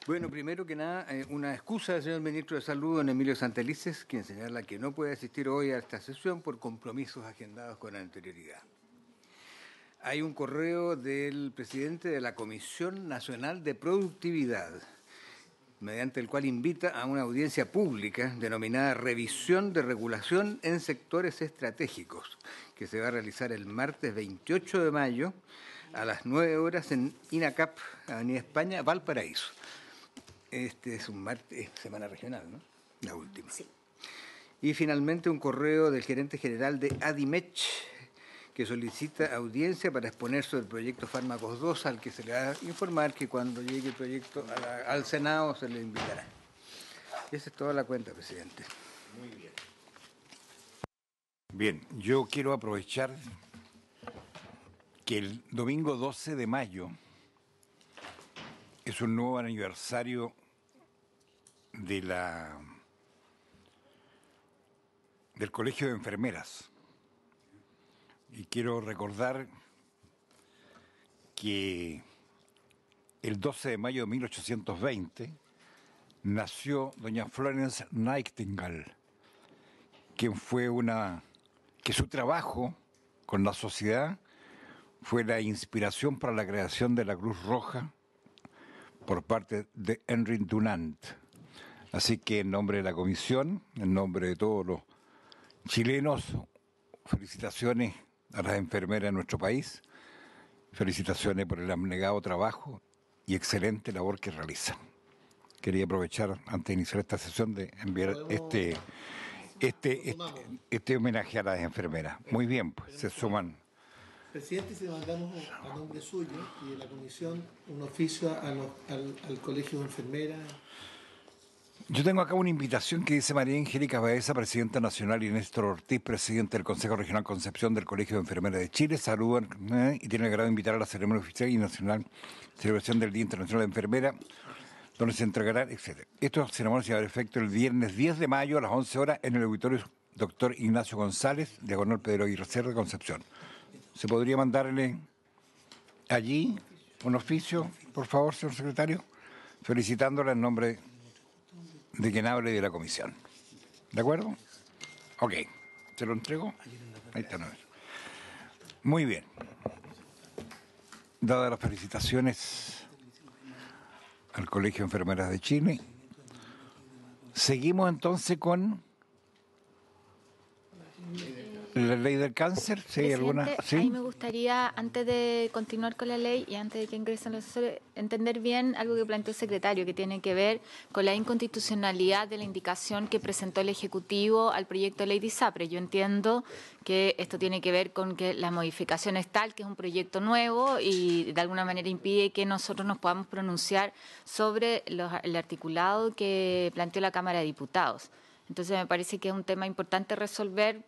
Bueno, primero que nada, una excusa del señor ministro de Salud, don Emilio Santelices, quien señala que no puede asistir hoy a esta sesión por compromisos agendados con anterioridad. Hay un correo del presidente de la Comisión Nacional de Productividad, mediante el cual invita a una audiencia pública denominada Revisión de Regulación en Sectores Estratégicos, que se va a realizar el martes 28 de mayo a las 9 horas en INACAP, Avenida España, Valparaíso. Este es un martes, semana regional, ¿no? La última. Sí. Y finalmente un correo del gerente general de Adimech, que solicita audiencia para exponer sobre el proyecto Fármacos 2, al que se le va a informar que cuando llegue el proyecto al Senado se le invitará. Esa es toda la cuenta, presidente. Muy bien. Bien, yo quiero aprovechar que el domingo 12 de mayo es un nuevo aniversario del Colegio de Enfermeras. Y quiero recordar que el 12 de mayo de 1820 nació doña Florence Nightingale, que su trabajo con la sociedad fue la inspiración para la creación de la Cruz Roja por parte de Henry Dunant. Así que en nombre de la comisión, en nombre de todos los chilenos, felicitaciones a las enfermeras de nuestro país, felicitaciones por el abnegado trabajo y excelente labor que realizan. Quería aprovechar, antes de iniciar esta sesión, de enviar este homenaje a las enfermeras. Muy bien, pues se suman. Presidente, si le mandamos a nombre suyo y de la comisión un oficio al Colegio de Enfermeras. Yo tengo acá una invitación que dice María Angélica Baeza, presidenta nacional, y Néstor Ortiz, presidente del Consejo Regional Concepción del Colegio de Enfermeras de Chile. Saludan y tienen el agrado de invitar a la ceremonia oficial y nacional, celebración del Día Internacional de Enfermera, donde se entregarán, etc. Esta ceremonia se va a dar efecto el viernes 10 de mayo a las 11 horas en el auditorio Dr. Ignacio González, diagonal Pedro Aguirre Cerda, Concepción. ¿Se podría mandarle allí un oficio, por favor, señor secretario? Felicitándola en nombre de quien hable de la comisión. ¿De acuerdo? Ok. ¿Se lo entrego? Ahí está. Muy bien. Dadas las felicitaciones al Colegio de Enfermeras de Chile, seguimos entonces con la ley del cáncer. ¿Sí, alguna? ¿Sí? Ahí me gustaría, antes de continuar con la ley y antes de que ingresen los asesores, entender bien algo que planteó el secretario, que tiene que ver con la inconstitucionalidad de la indicación que presentó el Ejecutivo al proyecto de ley de ISAPRE. Yo entiendo que esto tiene que ver con que la modificación es tal, que es un proyecto nuevo y de alguna manera impide que nosotros nos podamos pronunciar sobre el articulado que planteó la Cámara de Diputados. Entonces me parece que es un tema importante resolver.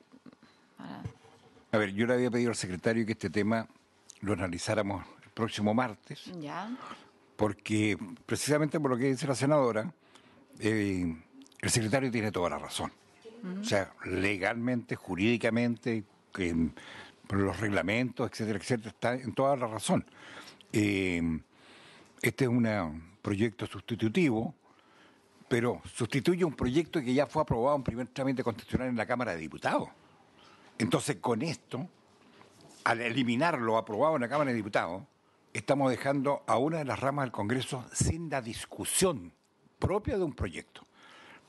A ver, yo le había pedido al secretario que este tema lo analizáramos el próximo martes, Ya. porque precisamente por lo que dice la senadora, el secretario tiene toda la razón. O sea, legalmente, jurídicamente, por los reglamentos, etcétera, etcétera, está en toda la razón. Este es un proyecto sustitutivo, pero sustituye un proyecto que ya fue aprobado en primer trámite constitucional en la Cámara de Diputados. Entonces, con esto, al eliminarlo aprobado en la Cámara de Diputados, estamos dejando a una de las ramas del Congreso sin la discusión propia de un proyecto.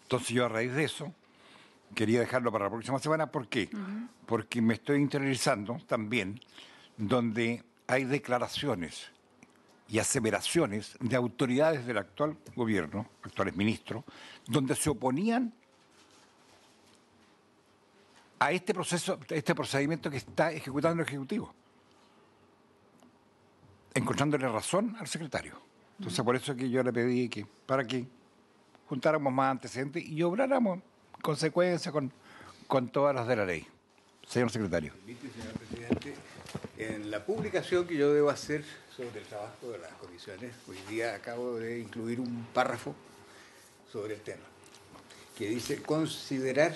Entonces, yo a raíz de eso quería dejarlo para la próxima semana. ¿Por qué? Porque me estoy interiorizando también donde hay declaraciones y aseveraciones de autoridades del actual gobierno, actuales ministros, donde se oponían a este procedimiento que está ejecutando el Ejecutivo, encontrándole razón al secretario. Entonces, por eso que yo le pedí que para que juntáramos más antecedentes y obráramos en consecuencia con todas las de la ley. Señor secretario. Señor presidente, en la publicación que yo debo hacer sobre el trabajo de las comisiones, hoy día acabo de incluir un párrafo sobre el tema, que dice considerar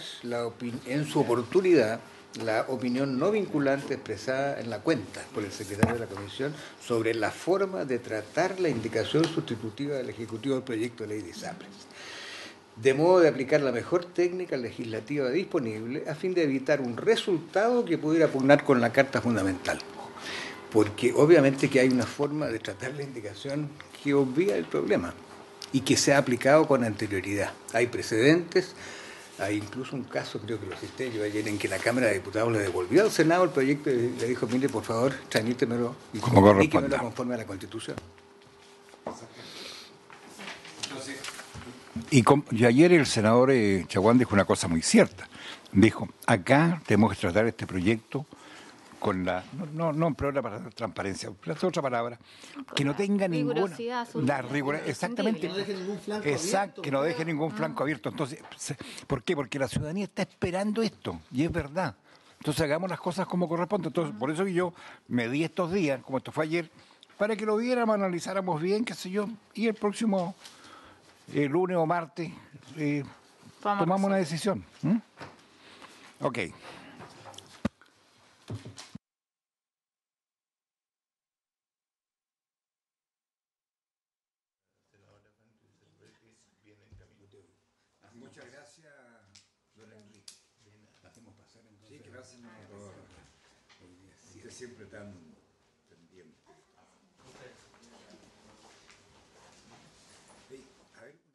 en su oportunidad la opinión no vinculante expresada en la cuenta por el secretario de la Comisión sobre la forma de tratar la indicación sustitutiva del Ejecutivo del proyecto de ley de ISAPRES, de modo de aplicar la mejor técnica legislativa disponible a fin de evitar un resultado que pudiera pugnar con la Carta Fundamental. Porque obviamente que hay una forma de tratar la indicación que obvia el problema y que se ha aplicado con anterioridad. Hay precedentes, hay incluso un caso, creo que lo cité yo ayer, en que la Cámara de Diputados le devolvió al Senado el proyecto y le dijo, mire, por favor, tramítemelo y comuníquemelo conforme a la Constitución. Y ayer el senador Chaguán dijo una cosa muy cierta. Dijo, acá tenemos que tratar este proyecto con la, no empleo la transparencia, es otra palabra, que no tenga ninguna exactamente, que no deje ningún flanco abierto, que no deje ningún flanco abierto. Entonces, ¿por qué? Porque la ciudadanía está esperando esto, y es verdad. Entonces hagamos las cosas como corresponde. Entonces, por eso que yo me di estos días, como esto fue ayer, para que lo viéramos, analizáramos bien, qué sé yo, y el próximo lunes o martes tomamos una decisión. Ok. Muchas gracias, don Enrique. Hacemos pasar entonces. Sí, gracias por usted siempre tan pendiente.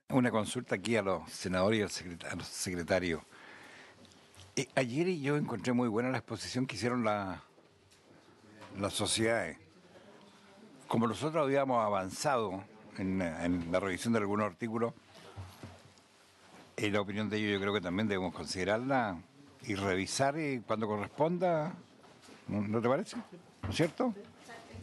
Una consulta aquí a los senadores y a los secretarios. Ayer yo encontré muy buena la exposición que hicieron las sociedades. Como nosotros habíamos avanzado en la revisión de algunos artículos, la opinión de ellos yo creo que también debemos considerarla y revisar cuando corresponda, ¿no te parece? ¿No es cierto?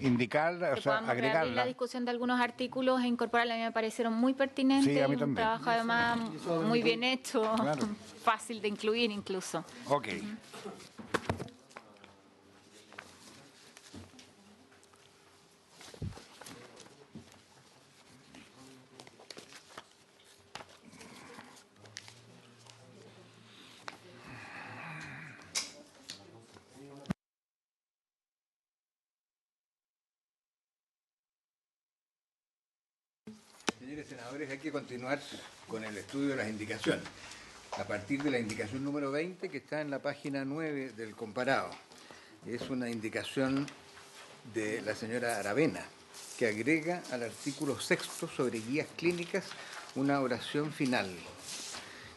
Indicarla, o sea, agregarla. La discusión de algunos artículos e incorporarla a mí me parecieron muy pertinentes. Sí, a mí también. Un trabajo además muy bien hecho, claro. Fácil de incluir incluso. Ok. Señores senadores, hay que continuar con el estudio de las indicaciones. A partir de la indicación número 20, que está en la página 9 del comparado. Es una indicación de la señora Aravena, que agrega al artículo 6 sobre guías clínicas una oración final,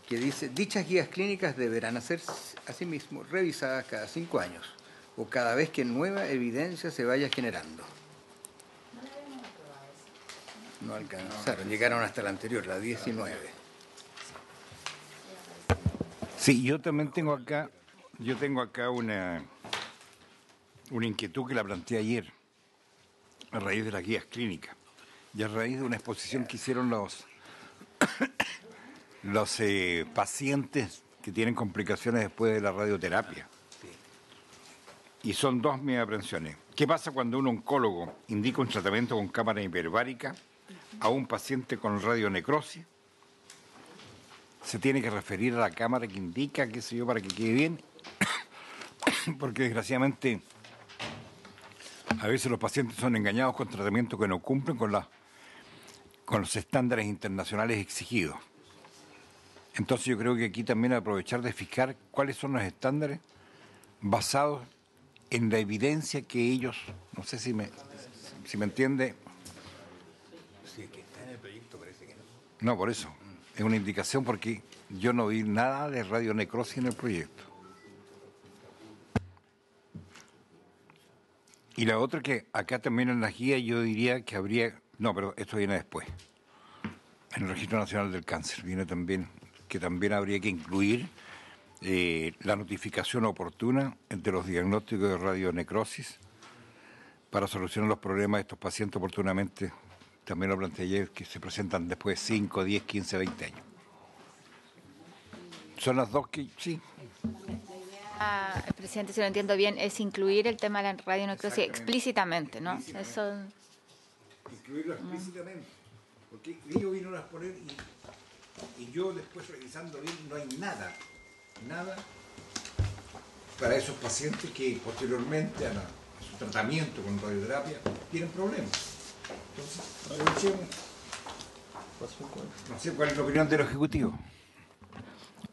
que dice, dichas guías clínicas deberán ser asimismo revisadas cada 5 años, o cada vez que nueva evidencia se vaya generando. No alcanzaron, llegaron hasta la anterior, la 19. Sí, yo también tengo acá una inquietud que la planteé ayer, a raíz de las guías clínicas, y a raíz de una exposición que hicieron los pacientes que tienen complicaciones después de la radioterapia. Y son dos mis aprensiones. ¿Qué pasa cuando un oncólogo indica un tratamiento con cámara hiperbárica a un paciente con radionecrosis? Se tiene que referir a la cámara que indica, qué sé yo, para que quede bien, porque desgraciadamente a veces los pacientes son engañados con tratamientos que no cumplen con los estándares internacionales exigidos. Entonces yo creo que aquí también aprovechar de fijar cuáles son los estándares basados en la evidencia que ellos, no sé si me entiende. Sí, que está en el proyecto, parece que no. No, por eso. Es una indicación porque yo no vi nada de radionecrosis en el proyecto. Y la otra que acá también en las guías yo diría que habría... No, pero esto viene después. En el Registro Nacional del Cáncer viene también, que también habría que incluir la notificación oportuna entre los diagnósticos de radionecrosis para solucionar los problemas de estos pacientes oportunamente. También lo planteé ayer, que se presentan después de 5, 10, 15, 20 años. Son las dos que, sí. Presidente, si lo entiendo bien, es incluir el tema de la radionecrosis explícitamente, ¿no? Eso... Incluirlo explícitamente. Porque ellos vinieron a poner y yo después revisando bien no hay nada para esos pacientes que posteriormente a su tratamiento con radioterapia tienen problemas. Entonces, aprovechemos. No sé cuál es la opinión del Ejecutivo.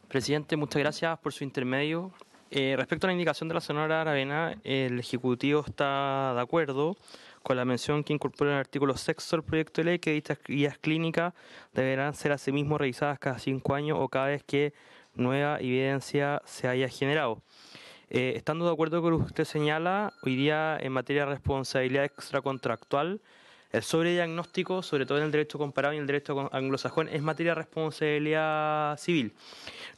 Presidente, muchas gracias por su intermedio. Respecto a la indicación de la señora Aravena, el Ejecutivo está de acuerdo con la mención que incorpora en el artículo 6 del proyecto de ley, que dichas guías clínicas deberán ser asimismo revisadas cada 5 años o cada vez que nueva evidencia se haya generado. Estando de acuerdo con lo que usted señala, hoy día en materia de responsabilidad extracontractual, el sobrediagnóstico, sobre todo en el derecho comparado y en el derecho anglosajón, es materia de responsabilidad civil.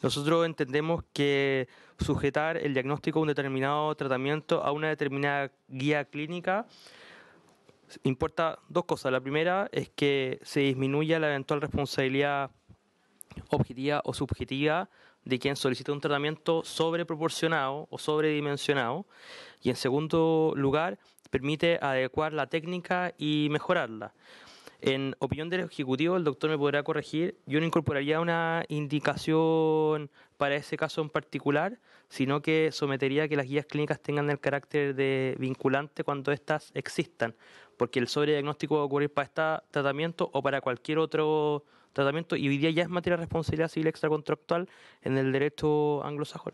Nosotros entendemos que sujetar el diagnóstico de un determinado tratamiento a una determinada guía clínica importa dos cosas. La primera es que se disminuya la eventual responsabilidad objetiva o subjetiva de quien solicita un tratamiento sobreproporcionado o sobredimensionado. Y en segundo lugar, permite adecuar la técnica y mejorarla. En opinión del Ejecutivo, el doctor me podrá corregir, yo no incorporaría una indicación para ese caso en particular, sino que sometería a que las guías clínicas tengan el carácter de vinculante cuando éstas existan, porque el sobrediagnóstico va a ocurrir para este tratamiento o para cualquier otro tratamiento, y hoy día ya es materia de responsabilidad civil extracontractual en el derecho anglosajón.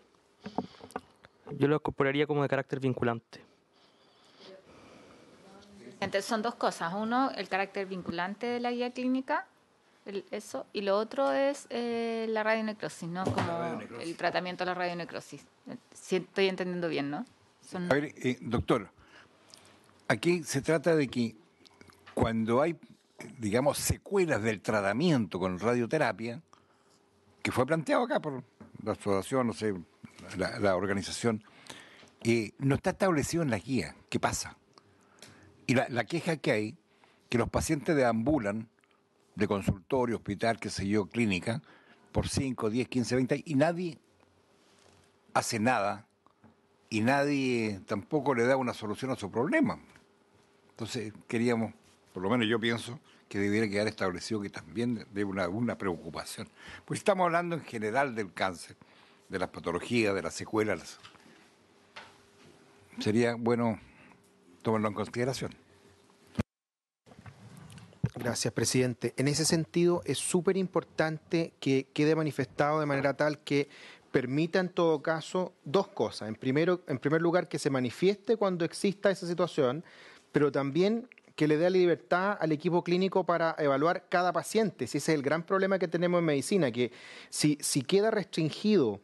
Yo lo incorporaría como de carácter vinculante. Entonces son dos cosas. Uno, el carácter vinculante de la guía clínica, eso, y lo otro es la radionecrosis, ¿no? Como el tratamiento de la radionecrosis. Si estoy entendiendo bien, ¿no? A ver, doctor, aquí se trata de que cuando hay, digamos, secuelas del tratamiento con radioterapia, que fue planteado acá por la asociación, no sé, la organización, no está establecido en la guía. ¿Qué pasa? Y la queja que hay, que los pacientes deambulan de consultorio, hospital, qué sé yo, clínica, por 5, 10, 15, 20, y nadie hace nada, y nadie tampoco le da una solución a su problema. Entonces queríamos, por lo menos yo pienso, que debiera quedar establecido que también debe una preocupación. Pues estamos hablando en general del cáncer, de las patologías, de las secuelas. Sería bueno tomarlo en consideración. Gracias, presidente. En ese sentido, es súper importante que quede manifestado de manera tal que permita, en todo caso, dos cosas. En primer lugar, que se manifieste cuando exista esa situación, pero también que le dé la libertad al equipo clínico para evaluar cada paciente. Si ese es el gran problema que tenemos en medicina, que si queda restringido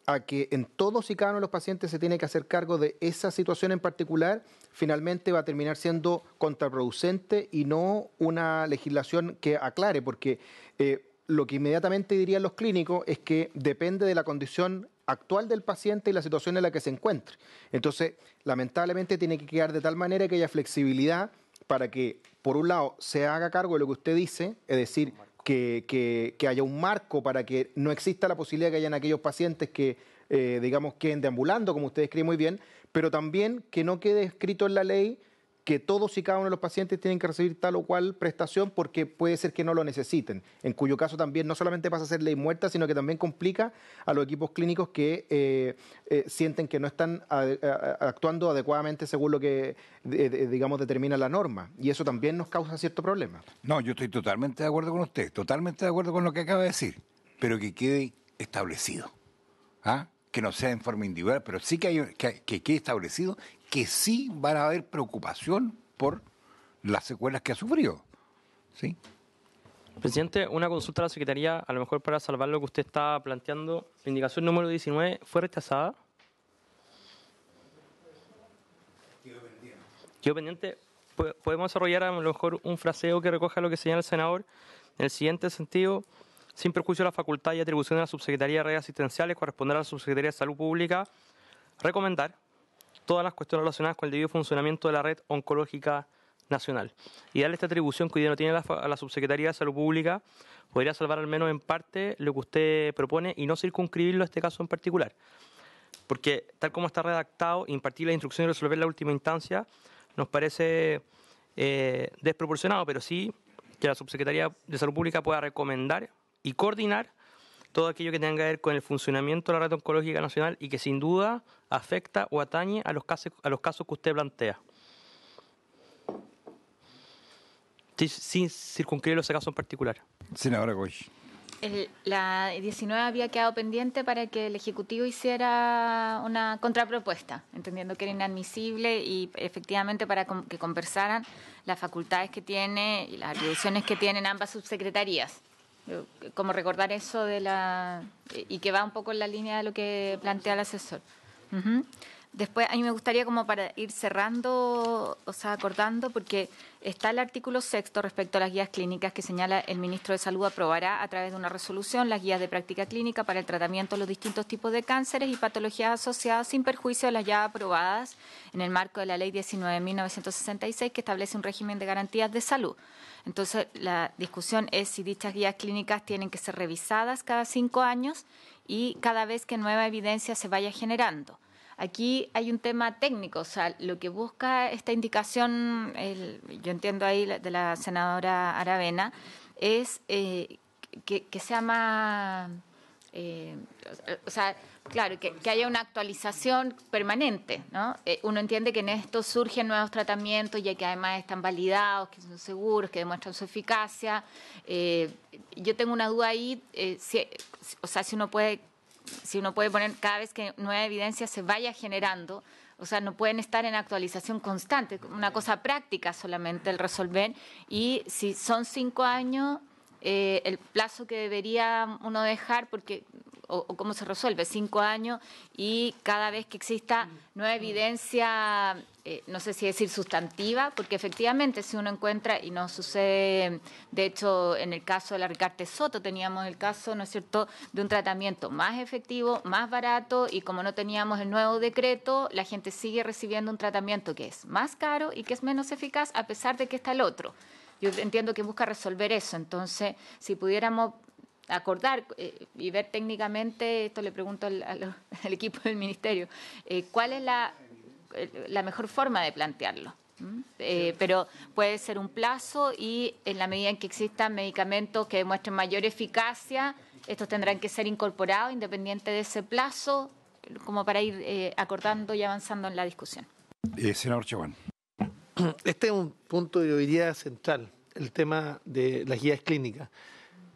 a que en todos y cada uno de los pacientes se tiene que hacer cargo de esa situación en particular, finalmente va a terminar siendo contraproducente y no una legislación que aclare, porque lo que inmediatamente dirían los clínicos es que depende de la condición actual del paciente y la situación en la que se encuentre. Entonces, lamentablemente tiene que quedar de tal manera que haya flexibilidad para que, por un lado, se haga cargo de lo que usted dice, es decir, que haya un marco para que no exista la posibilidad de que hayan aquellos pacientes que, digamos, queden deambulando, como usted describe muy bien, pero también que no quede escrito en la ley que todos y cada uno de los pacientes tienen que recibir tal o cual prestación porque puede ser que no lo necesiten, en cuyo caso también no solamente pasa a ser ley muerta, sino que también complica a los equipos clínicos que sienten que no están actuando adecuadamente según lo que, digamos, determina la norma. Y eso también nos causa cierto problema. No, yo estoy totalmente de acuerdo con usted, totalmente de acuerdo con lo que acaba de decir, pero que quede establecido. ¿Ah? Que no sea en forma individual, pero sí que quede establecido que sí van a haber preocupación por las secuelas que ha sufrido. ¿Sí? Presidente, una consulta a la Secretaría, a lo mejor para salvar lo que usted está planteando. La indicación número 19 fue rechazada. Quedó pendiente. Podemos desarrollar a lo mejor un fraseo que recoja lo que señala el senador en el siguiente sentido. Sin perjuicio de la facultad y atribución de la Subsecretaría de Redes Asistenciales, corresponderá a la Subsecretaría de Salud Pública recomendar todas las cuestiones relacionadas con el debido funcionamiento de la red oncológica nacional. Y darle esta atribución que hoy día no tiene a la Subsecretaría de Salud Pública podría salvar al menos en parte lo que usted propone y no circunscribirlo a este caso en particular. Porque tal como está redactado, impartir la instrucción y resolver la última instancia nos parece desproporcionado, pero sí que la Subsecretaría de Salud Pública pueda recomendar y coordinar todo aquello que tenga que ver con el funcionamiento de la red oncológica nacional y que sin duda afecta o atañe a los casos que usted plantea. Sin circunscribir ese caso en particular. Senadora Goy. La 19 había quedado pendiente para que el Ejecutivo hiciera una contrapropuesta, entendiendo que era inadmisible y efectivamente para que conversaran las facultades que tiene y las atribuciones que tienen ambas subsecretarías. Como recordar eso y que va un poco en la línea de lo que plantea el asesor. Después, a mí me gustaría, como para ir cerrando, o sea, acordando, porque está el artículo 6 respecto a las guías clínicas que señala el ministro de Salud aprobará a través de una resolución las guías de práctica clínica para el tratamiento de los distintos tipos de cánceres y patologías asociadas sin perjuicio de las ya aprobadas en el marco de la Ley 19.966 que establece un régimen de garantías de salud. Entonces, la discusión es si dichas guías clínicas tienen que ser revisadas cada 5 años y cada vez que nueva evidencia se vaya generando. Aquí hay un tema técnico, o sea, lo que busca esta indicación, yo entiendo ahí de la senadora Aravena, es que sea más, o sea, claro, que haya una actualización permanente, ¿no? Uno entiende que en esto surgen nuevos tratamientos, ya que además están validados, que son seguros, que demuestran su eficacia. Yo tengo una duda ahí, si uno puede poner cada vez que nueva evidencia se vaya generando, o sea, no pueden estar en actualización constante, una cosa práctica solamente el resolver, y si son 5 años, el plazo que debería uno dejar, porque o cómo se resuelve, 5 años, y cada vez que exista nueva evidencia, no sé si decir sustantiva, porque efectivamente si uno encuentra, y no sucede, de hecho en el caso de la Ricarte Soto teníamos el caso, ¿no es cierto?, de un tratamiento más efectivo, más barato, y como no teníamos el nuevo decreto, la gente sigue recibiendo un tratamiento que es más caro y que es menos eficaz a pesar de que está el otro. Yo entiendo que busca resolver eso, entonces si pudiéramos acordar y ver técnicamente, esto le pregunto al equipo del Ministerio, ¿cuál es la mejor forma de plantearlo? Pero puede ser un plazo y en la medida en que existan medicamentos que demuestren mayor eficacia, estos tendrán que ser incorporados independiente de ese plazo, como para ir acordando y avanzando en la discusión. Senador Chaguán. Este es un punto, yo diría, central, el tema de las guías clínicas.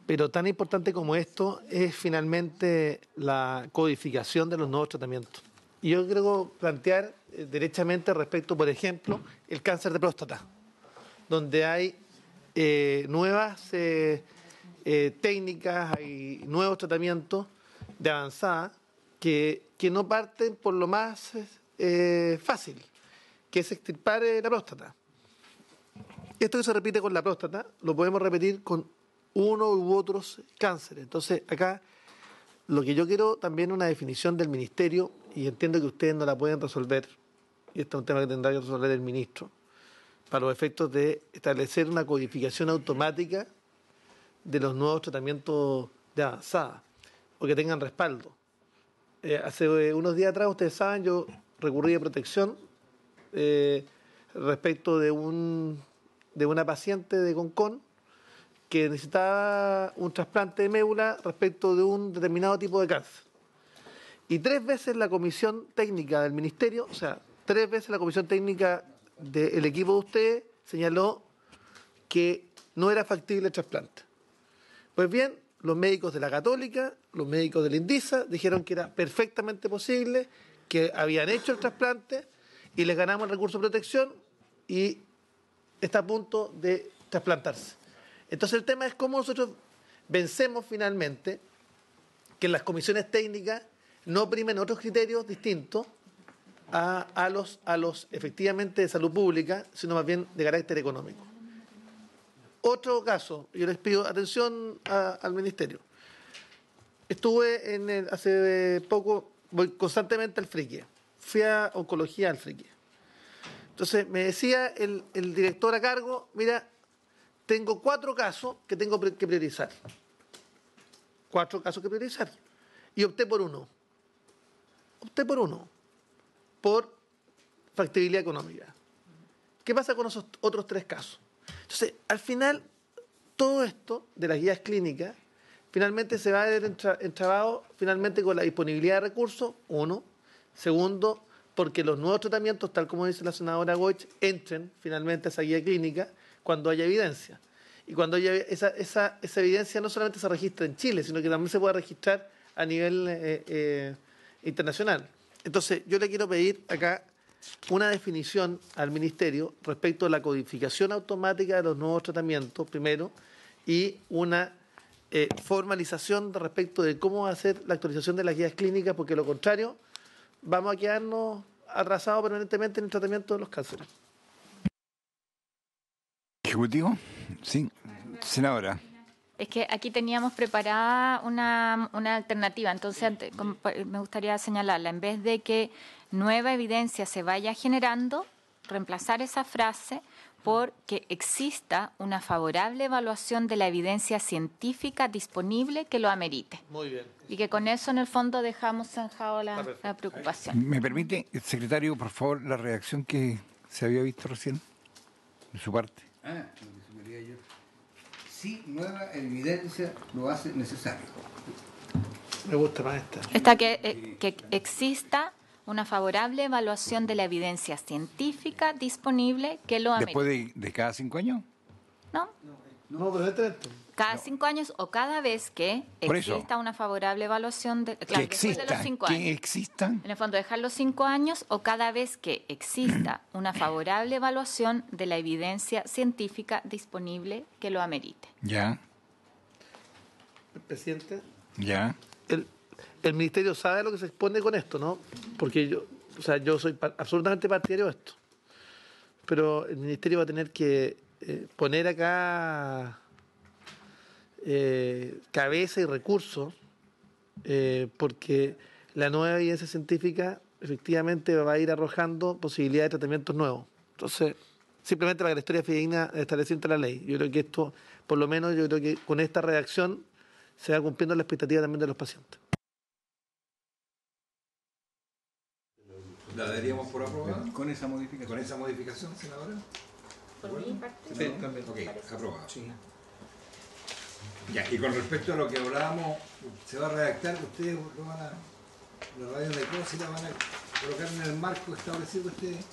Pero tan importante como esto es finalmente la codificación de los nuevos tratamientos. Y yo creo plantear derechamente respecto, por ejemplo, el cáncer de próstata, donde hay nuevas técnicas, hay nuevos tratamientos de avanzada que no parten por lo más fácil, que es extirpar la próstata. Esto que se repite con la próstata lo podemos repetir con uno u otros cánceres. Entonces, acá lo que yo quiero también es una definición del Ministerio, y entiendo que ustedes no la pueden resolver, y este es un tema que tendrá que resolver el ministro, para los efectos de establecer una codificación automática de los nuevos tratamientos de avanzada, o que tengan respaldo. Hace unos días atrás, ustedes saben, yo recurrí a protección respecto de una paciente de Concón que necesitaba un trasplante de médula respecto de un determinado tipo de cáncer. Y 3 veces la comisión técnica del Ministerio, o sea, 3 veces la comisión técnica del equipo de ustedes señaló que no era factible el trasplante. Pues bien, los médicos de la Católica, los médicos de la INDISA dijeron que era perfectamente posible, que habían hecho el trasplante y les ganamos el recurso de protección y está a punto de trasplantarse. Entonces el tema es cómo nosotros vencemos finalmente que las comisiones técnicas no primen otros criterios distintos a los efectivamente de salud pública, sino más bien de carácter económico. Otro caso, yo les pido atención al Ministerio. Estuve hace poco, voy constantemente al Frique, fui a oncología al Frique. Entonces me decía el director a cargo, mira, tengo 4 casos que tengo que priorizar. 4 casos que priorizar. Y opté por uno. Por factibilidad económica. ¿Qué pasa con esos otros 3 casos? Entonces, al final, todo esto de las guías clínicas finalmente se va a ver entrabado finalmente con la disponibilidad de recursos, uno. Segundo, porque los nuevos tratamientos, tal como dice la senadora Goich, entren finalmente a esa guía clínica cuando haya evidencia. Y cuando haya esa evidencia no solamente se registra en Chile, sino que también se puede registrar a nivel internacional. Entonces, yo le quiero pedir acá una definición al Ministerio respecto a la codificación automática de los nuevos tratamientos, primero, y una formalización respecto de cómo va a ser la actualización de las guías clínicas, porque lo contrario, vamos a quedarnos atrasados permanentemente en el tratamiento de los cánceres. Ejecutivo, sí, senadora. Es que aquí teníamos preparada una alternativa, entonces me gustaría señalarla. En vez de que nueva evidencia se vaya generando, reemplazar esa frase por que exista una favorable evaluación de la evidencia científica disponible que lo amerite. Muy bien. Y que con eso, en el fondo, dejamos zanjado la preocupación. ¿Me permite, secretario, por favor, la reacción que se había visto recién de su parte? Lo que sugería yo. Si nueva evidencia lo hace necesario. Me gusta más esta. Está que exista una favorable evaluación de la evidencia científica disponible que lo amerite. ¿Después de cada 5 años? ¿No? No, permanentemente. Cada 5 años o cada vez que Por eso. exista una favorable evaluación de, Que claro, después de los exista, 5 que años. existan. En el fondo, dejar los 5 años o cada vez que exista una favorable evaluación de la evidencia científica disponible que lo amerite. Ya, Presidente, ya. el Ministerio sabe lo que se expone con esto, ¿no? Porque yo soy absolutamente partidario de esto. Pero el Ministerio va a tener que poner acá cabeza y recursos, porque la nueva evidencia científica efectivamente va a ir arrojando posibilidades de tratamientos nuevos. Entonces, simplemente para que la historia fidedigna estableciente la ley. Yo creo que esto, por lo menos, yo creo que con esta redacción se va cumpliendo la expectativa también de los pacientes. ¿La daríamos por aprobada? Con esa modificación. ¿Con esa modificación, senadora? Por mi parte, Sí, también. Ok, aprobado. Ya, y con respecto a lo que hablábamos, se va a redactar, ustedes lo van a, la radio de Cross, la van a colocar en el marco establecido ustedes.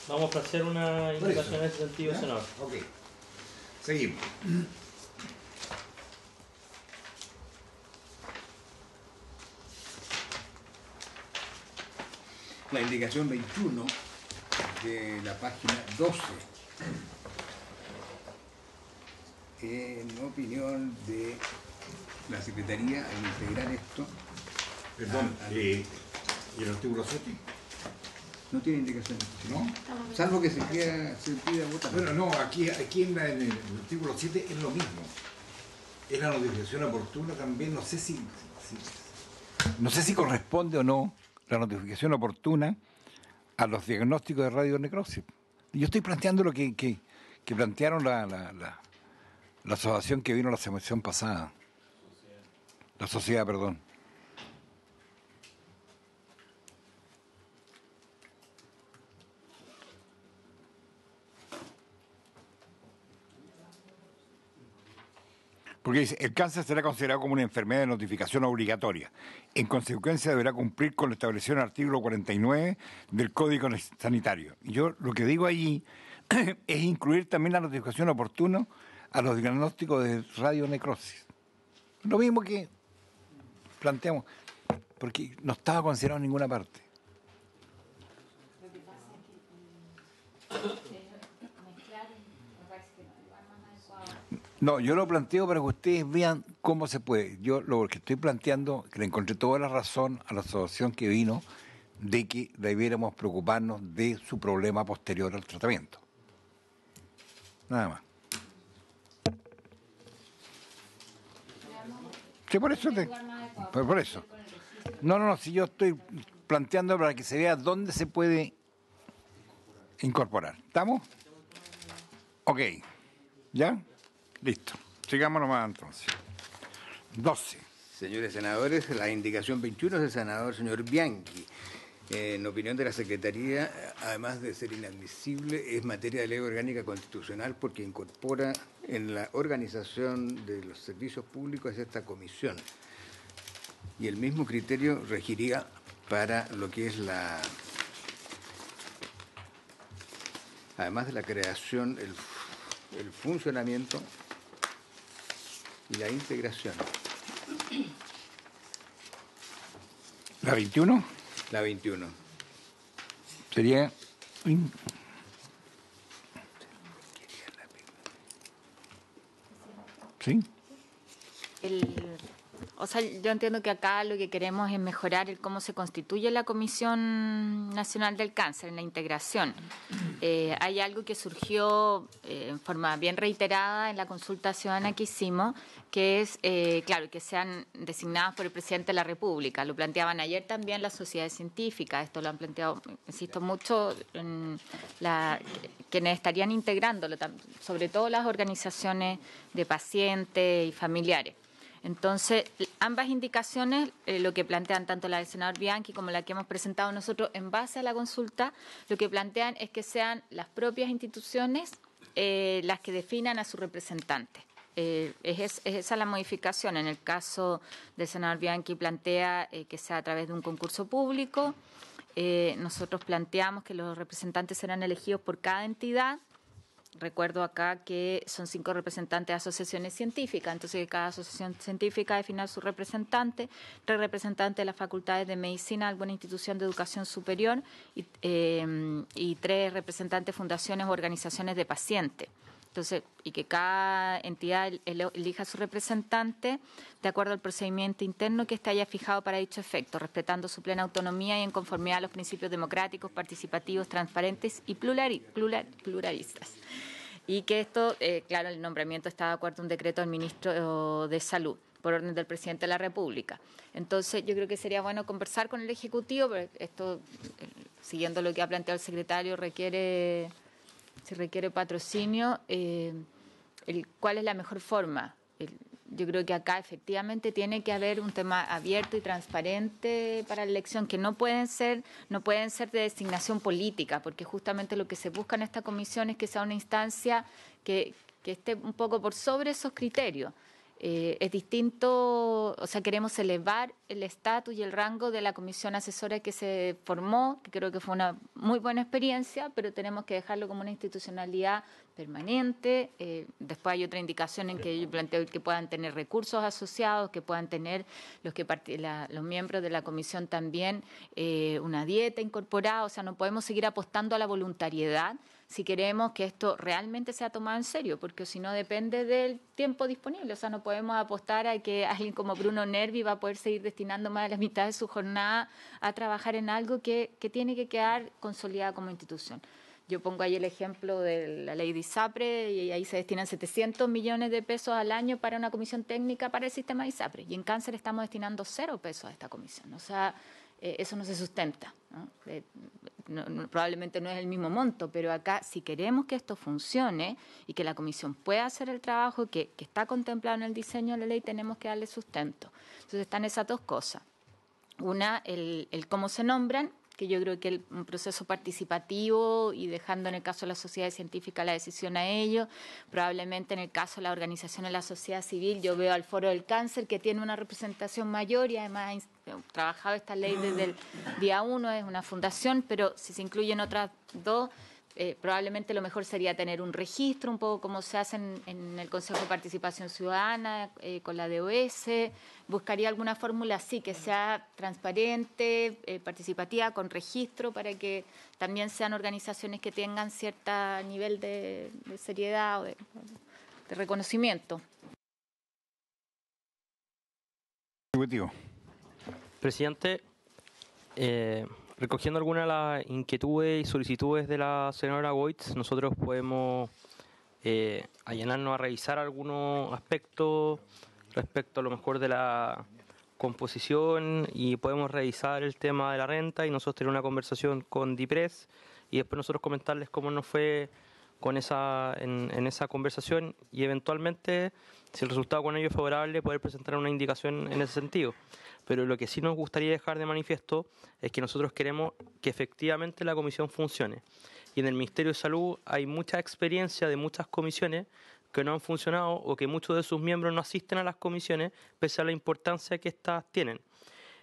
Vamos a hacer una indicación en ese sentido, ¿Ya? senador. Ok, seguimos. La indicación 21 de la página 12. En opinión de la Secretaría, al integrar esto, Perdón, ¿y el artículo 7? no tiene indicación, ¿No? salvo que se pida votar. Bueno, no, aquí en el artículo 7 es lo mismo. Es la notificación oportuna también, no sé si corresponde o no la notificación oportuna a los diagnósticos de radionecrosis. Yo estoy planteando lo que plantearon la asociación que vino la semana pasada. La sociedad, perdón. Porque dice, el cáncer será considerado como una enfermedad de notificación obligatoria. En consecuencia, deberá cumplir con lo establecido en el artículo 49 del Código Sanitario. Y yo lo que digo allí es incluir también la notificación oportuna a los diagnósticos de radionecrosis. Lo mismo que planteamos, porque no estaba considerado en ninguna parte. No, yo lo planteo para que ustedes vean cómo se puede. Yo lo que estoy planteando, que le encontré toda la razón a la asociación que vino, de que debiéramos preocuparnos de su problema posterior al tratamiento. Nada más. Sí, por eso. Por eso. No, si yo estoy planteando para que se vea dónde se puede incorporar. ¿Estamos? Ok. ¿Ya? Listo. Sigamos nomás entonces. 12. Señores senadores, la indicación 21 es del senador señor Bianchi. En opinión de la Secretaría, además de ser inadmisible, es materia de ley orgánica constitucional porque incorpora en la organización de los servicios públicos esta comisión. Y el mismo criterio regiría para lo que es además de la creación, el funcionamiento y la integración. ¿La 21? La 21. Sería... ¿Sí? O sea, yo entiendo que acá lo que queremos es mejorar el cómo se constituye la Comisión Nacional del Cáncer, en la integración. Hay algo que surgió en forma bien reiterada en la consulta ciudadana que hicimos, que es, claro, que sean designadas por el presidente de la República. Lo planteaban ayer también las sociedades científicas, esto lo han planteado, insisto mucho, en quienes estarían integrándolo, sobre todo las organizaciones de pacientes y familiares. Entonces, ambas indicaciones, lo que plantean tanto la del senador Bianchi como la que hemos presentado nosotros en base a la consulta, lo que plantean es que sean las propias instituciones las que definan a su representante. Es esa la modificación. En el caso del senador Bianchi plantea que sea a través de un concurso público. Nosotros planteamos que los representantes serán elegidos por cada entidad. Recuerdo acá que son 5 representantes de asociaciones científicas, entonces cada asociación científica define a su representante, 3 representantes de las facultades de medicina de alguna institución de educación superior y 3 representantes de fundaciones o organizaciones de pacientes. Entonces, y que cada entidad elija a su representante de acuerdo al procedimiento interno que haya fijado para dicho efecto, respetando su plena autonomía y en conformidad a los principios democráticos, participativos, transparentes y pluralistas. Y que esto, claro, el nombramiento está de acuerdo a un decreto del ministro de Salud, por orden del presidente de la República. Entonces, yo creo que sería bueno conversar con el Ejecutivo, pero esto, siguiendo lo que ha planteado el secretario, si requiere patrocinio, ¿cuál es la mejor forma? Yo creo que acá efectivamente tiene que haber un tema abierto y transparente para la elección, que no pueden ser de designación política, porque justamente lo que se busca en esta comisión es que sea una instancia que esté un poco por sobre esos criterios. Es distinto, o sea, queremos elevar el estatus y el rango de la comisión asesora que se formó, que creo que fue una muy buena experiencia, pero tenemos que dejarlo como una institucionalidad permanente. Después hay otra indicación en que yo planteo que puedan tener recursos asociados, que puedan tener los miembros de la comisión también una dieta incorporada. O sea, no podemos seguir apostando a la voluntariedad si queremos que esto realmente sea tomado en serio, porque si no depende del tiempo disponible. O sea, no podemos apostar a que alguien como Bruno Nervi va a poder seguir destinando más de la mitad de su jornada a trabajar en algo que tiene que quedar consolidada como institución. Yo pongo ahí el ejemplo de la ley de ISAPRE y ahí se destinan 700 millones de pesos al año para una comisión técnica para el sistema de ISAPRE. Y en cáncer estamos destinando 0 pesos a esta comisión. O sea, eso no se sustenta, ¿no? Probablemente no es el mismo monto, pero acá si queremos que esto funcione y que la comisión pueda hacer el trabajo que está contemplado en el diseño de la ley, tenemos que darle sustento. Entonces están esas 2 cosas. Una, el cómo se nombran, que yo creo que un proceso participativo y dejando en el caso de la sociedad científica la decisión a ellos. Probablemente en el caso de la organización de la sociedad civil, yo veo al Foro del Cáncer que tiene una representación mayor y además ha trabajado esta ley desde el día 1, es una fundación, pero si se incluyen otras 2, probablemente lo mejor sería tener un registro, un poco como se hace en el Consejo de Participación Ciudadana, con la DOS. Buscaría alguna fórmula así, que sea transparente, participativa, con registro, para que también sean organizaciones que tengan cierto nivel de seriedad o de reconocimiento. Presidente, recogiendo algunas de las inquietudes y solicitudes de la señora Goitz, nosotros podemos allanarnos a revisar algunos aspectos respecto a lo mejor de la composición y podemos revisar el tema de la renta y nosotros tener una conversación con DIPRES y después nosotros comentarles cómo nos fue en esa conversación y eventualmente, si el resultado con ello es favorable, poder presentar una indicación en ese sentido. Pero lo que sí nos gustaría dejar de manifiesto es que nosotros queremos que efectivamente la comisión funcione. Y en el Ministerio de Salud hay mucha experiencia de muchas comisiones que no han funcionado o que muchos de sus miembros no asisten a las comisiones pese a la importancia que éstas tienen.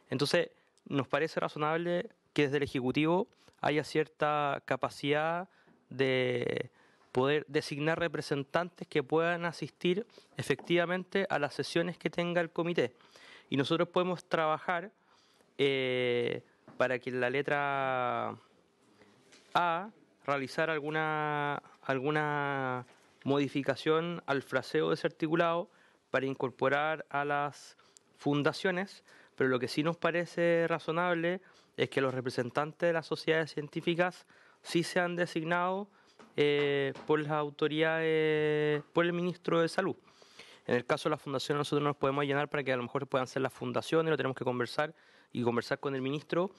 Entonces, nos parece razonable que desde el Ejecutivo haya cierta capacidad de poder designar representantes que puedan asistir efectivamente a las sesiones que tenga el comité. Y nosotros podemos trabajar para que en la letra A realizar alguna modificación al fraseo de ese articulado para incorporar a las fundaciones, pero lo que sí nos parece razonable es que los representantes de las sociedades científicas sí sean designados por las autoridades, por el ministro de Salud. En el caso de las fundaciones nosotros nos podemos llenar para que a lo mejor puedan ser las fundaciones, lo tenemos que conversar con el ministro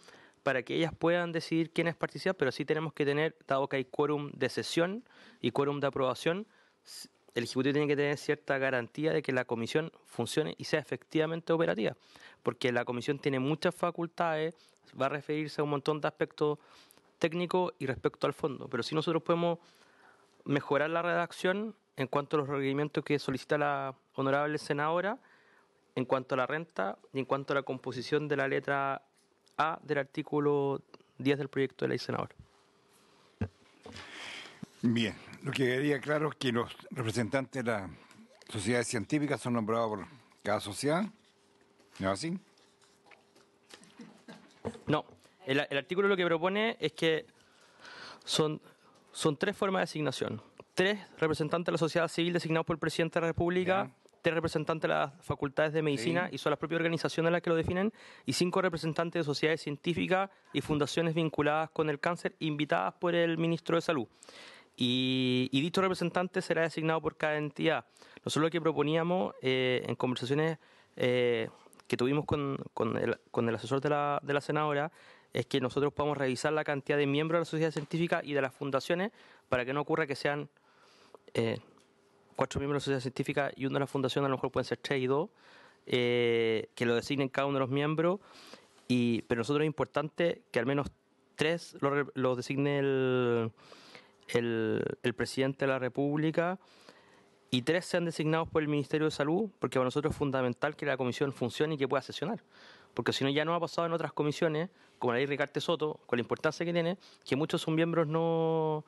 para que ellas puedan decidir quiénes participan, pero sí tenemos que tener, dado que hay quórum de sesión y quórum de aprobación, el Ejecutivo tiene que tener cierta garantía de que la comisión funcione y sea efectivamente operativa, porque la comisión tiene muchas facultades, va a referirse a un montón de aspectos técnicos y respecto al fondo, pero sí nosotros podemos mejorar la redacción en cuanto a los requerimientos que solicita la honorable senadora, en cuanto a la renta y en cuanto a la composición de la letra A del artículo 10 del proyecto de ley senador. Bien, lo que quedaría claro es que los representantes de las sociedades científicas son nombrados por cada sociedad, ¿no es así? No, el artículo lo que propone es que son 3 formas de asignación. 3 representantes de la sociedad civil designados por el presidente de la República, Ya. 3 representantes de las facultades de medicina, Sí. y son las propias organizaciones las que lo definen, y 5 representantes de sociedades científicas y fundaciones vinculadas con el cáncer invitadas por el ministro de Salud. Y dicho representante será designado por cada entidad. Nosotros lo que proponíamos en conversaciones que tuvimos con el asesor de la senadora es que nosotros podamos revisar la cantidad de miembros de la sociedad científica y de las fundaciones para que no ocurra que sean 4 miembros de la sociedad científica y uno de la fundación, a lo mejor pueden ser 3 y 2, que lo designen cada uno de los miembros, pero nosotros es importante que al menos 3 los designe el presidente de la República y 3 sean designados por el Ministerio de Salud, porque para nosotros es fundamental que la comisión funcione y que pueda sesionar. Porque si no, ya nos ha pasado en otras comisiones, como la ley Ricarte Soto, con la importancia que tiene, que muchos de sus miembros no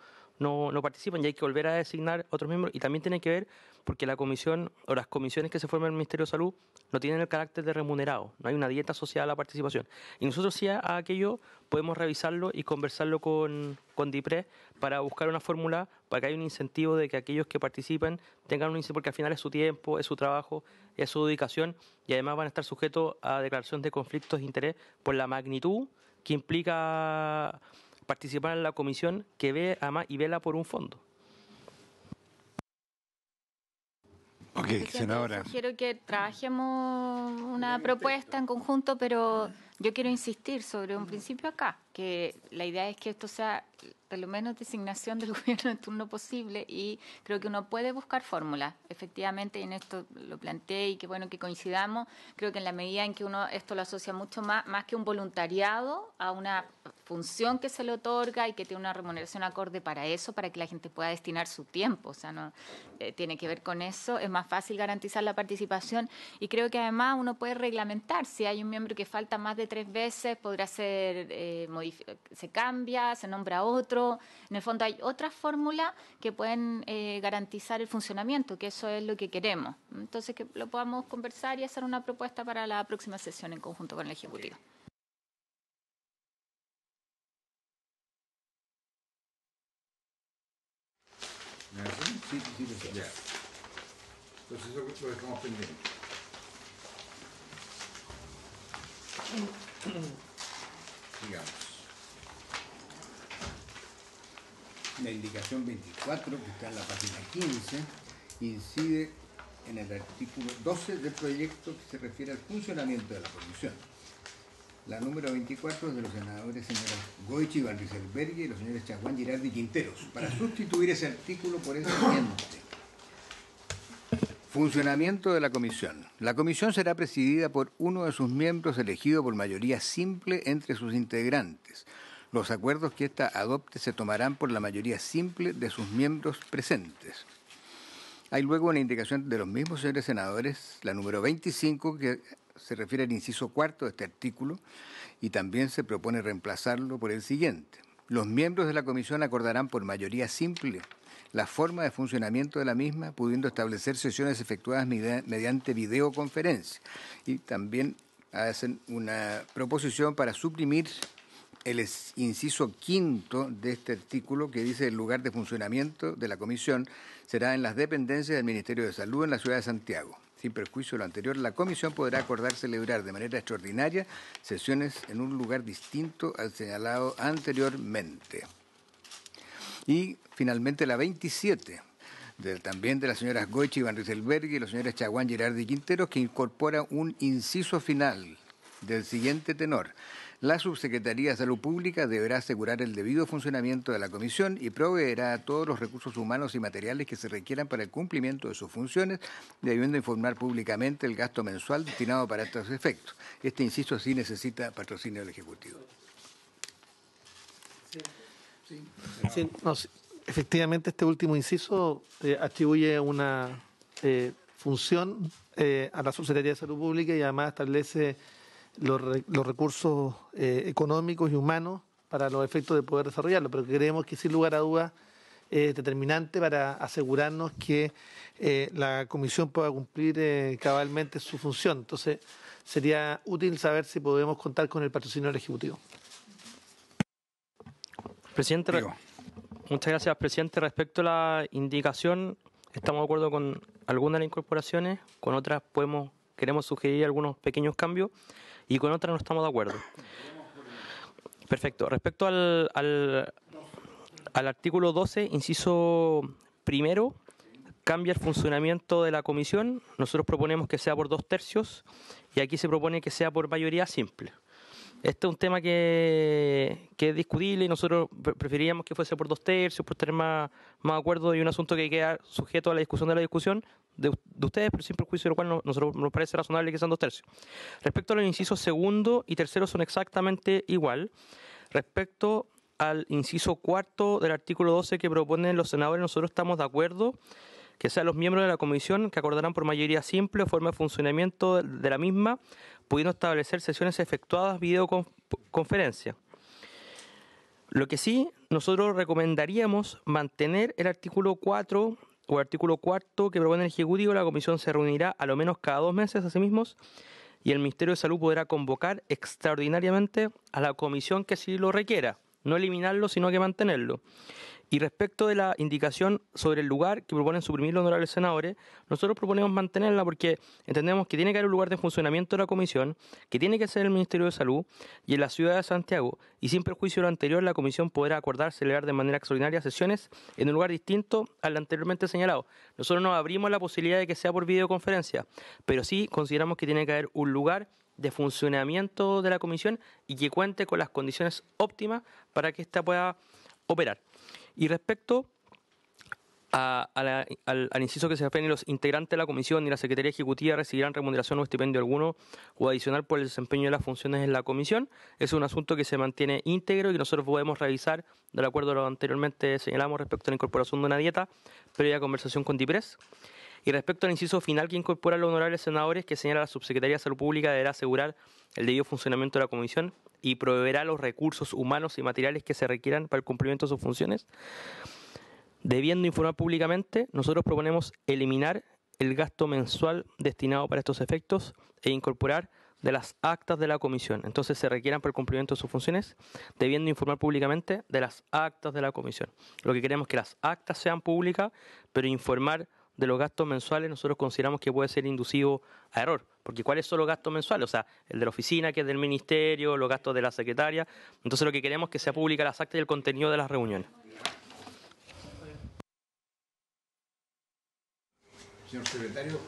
participan y hay que volver a designar otros miembros. Y también tiene que ver porque la comisión o las comisiones que se forman en el Ministerio de Salud no tienen el carácter de remunerado, no hay una dieta asociada a la participación. Y nosotros sí a aquello podemos revisarlo y conversarlo con DIPRES para buscar una fórmula para que haya un incentivo de que aquellos que participen tengan un incentivo, porque al final es su tiempo, es su trabajo, es su dedicación y además van a estar sujetos a declaración de conflictos de interés por la magnitud que implica participar en la comisión que ve además y vela por un fondo. Ok, Presidente, senadora. sugiero que trabajemos una propuesta en conjunto, pero yo quiero insistir sobre un principio acá, que la idea es que esto sea de lo menos designación del gobierno en turno posible y creo que uno puede buscar fórmulas. Efectivamente, y en esto lo planteé y qué bueno que coincidamos, creo que en la medida en que uno esto lo asocia mucho más que un voluntariado a una función que se le otorga y que tiene una remuneración acorde para eso, para que la gente pueda destinar su tiempo, o sea, no tiene que ver con eso, es más fácil garantizar la participación y creo que además uno puede reglamentar, si hay un miembro que falta más de 3 veces, podrá ser, se cambia, se nombra otro, en el fondo hay otras fórmulas que pueden garantizar el funcionamiento, que eso es lo que queremos, entonces que lo podamos conversar y hacer una propuesta para la próxima sesión en conjunto con el Ejecutivo. Sí, ya. Entonces eso lo dejamos pendiente. Sigamos. La indicación 24, que está en la página 15, incide en el artículo 12 del proyecto que se refiere al funcionamiento de la comisión. La número 24 es de los senadores señora Goichi Van Rieselberghe y los señores Chaguán, Girardi y Quinteros, para sustituir ese artículo por el siguiente. Funcionamiento de la comisión. La comisión será presidida por uno de sus miembros elegido por mayoría simple entre sus integrantes. Los acuerdos que ésta adopte se tomarán por la mayoría simple de sus miembros presentes. Hay luego una indicación de los mismos señores senadores, la número 25, que se refiere al inciso cuarto de este artículo, y también se propone reemplazarlo por el siguiente. Los miembros de la comisión acordarán por mayoría simple la forma de funcionamiento de la misma, pudiendo establecer sesiones efectuadas mediante videoconferencia. Y también hacen una proposición para suprimir el inciso quinto de este artículo, que dice: el lugar de funcionamiento de la comisión será en las dependencias del Ministerio de Salud en la ciudad de Santiago. Sin perjuicio de lo anterior, la comisión podrá acordar celebrar de manera extraordinaria sesiones en un lugar distinto al señalado anteriormente. Y finalmente la 27, también de las señoras Goichi Van Rieselberghe y los señores Chaguán, Girardi y Quinteros, que incorpora un inciso final del siguiente tenor: la Subsecretaría de Salud Pública deberá asegurar el debido funcionamiento de la comisión y proveerá todos los recursos humanos y materiales que se requieran para el cumplimiento de sus funciones, debiendo informar públicamente el gasto mensual destinado para estos efectos. Este inciso sí necesita patrocinio del Ejecutivo. Sí, no, sí. Efectivamente, este último inciso atribuye una función a la Subsecretaría de Salud Pública y además establece los recursos económicos y humanos para los efectos de poder desarrollarlo, pero creemos que sin lugar a dudas es determinante para asegurarnos que la comisión pueda cumplir cabalmente su función. Entonces, sería útil saber si podemos contar con el patrocinio del Ejecutivo. Presidente, muchas gracias, presidente. Respecto a la indicación, estamos de acuerdo con algunas de las incorporaciones, con otras queremos sugerir algunos pequeños cambios y con otras no estamos de acuerdo. Perfecto. Respecto al artículo 12, inciso primero, cambia el funcionamiento de la comisión. Nosotros proponemos que sea por 2/3 y aquí se propone que sea por mayoría simple. Este es un tema que es discutible y nosotros preferiríamos que fuese por 2/3, por tener más acuerdo, y un asunto que queda sujeto a la discusión de ustedes, pero sin perjuicio de lo cual nosotros nos parece razonable que sean 2/3. Respecto a los incisos segundo y tercero son exactamente igual. Respecto al inciso cuarto del artículo 12 que proponen los senadores, nosotros estamos de acuerdo que sean los miembros de la comisión que acordarán por mayoría simple o forma de funcionamiento de la misma, pudiendo establecer sesiones efectuadas videoconferencia. Lo que sí, nosotros recomendaríamos mantener el artículo 4 o artículo cuarto que propone el Ejecutivo. La comisión se reunirá a lo menos cada 2 meses a sí mismos y el Ministerio de Salud podrá convocar extraordinariamente a la comisión que así lo requiera. No eliminarlo, sino que mantenerlo. Y respecto de la indicación sobre el lugar que proponen suprimir los honorables senadores, nosotros proponemos mantenerla porque entendemos que tiene que haber un lugar de funcionamiento de la comisión, que tiene que ser el Ministerio de Salud y en la ciudad de Santiago, y sin perjuicio de lo anterior, la comisión podrá acordar celebrar de manera extraordinaria sesiones en un lugar distinto al anteriormente señalado. Nosotros nos abrimos la posibilidad de que sea por videoconferencia, pero sí consideramos que tiene que haber un lugar de funcionamiento de la comisión y que cuente con las condiciones óptimas para que ésta pueda operar. Y respecto al inciso que se refiere, los integrantes de la comisión y la Secretaría Ejecutiva recibirán remuneración o estipendio alguno o adicional por el desempeño de las funciones en la comisión. Es un asunto que se mantiene íntegro y que nosotros podemos revisar de acuerdo a lo anteriormente señalamos respecto a la incorporación de una dieta previa conversación con DIPRES. Y respecto al inciso final que incorpora a los honorables senadores, que señala la Subsecretaría de Salud Pública deberá asegurar el debido funcionamiento de la comisión y proveerá los recursos humanos y materiales que se requieran para el cumplimiento de sus funciones. Debiendo informar públicamente, nosotros proponemos eliminar el gasto mensual destinado para estos efectos e incorporar de las actas de la comisión. Entonces se requieran para el cumplimiento de sus funciones, debiendo informar públicamente de las actas de la comisión. Lo que queremos es que las actas sean públicas, pero informar de los gastos mensuales nosotros consideramos que puede ser inducivo a error, porque ¿cuáles son los gastos mensuales? O sea, el de la oficina, que es del ministerio, los gastos de la secretaria. Entonces lo que queremos es que sea pública las actas y el contenido de las reuniones. Señor secretario.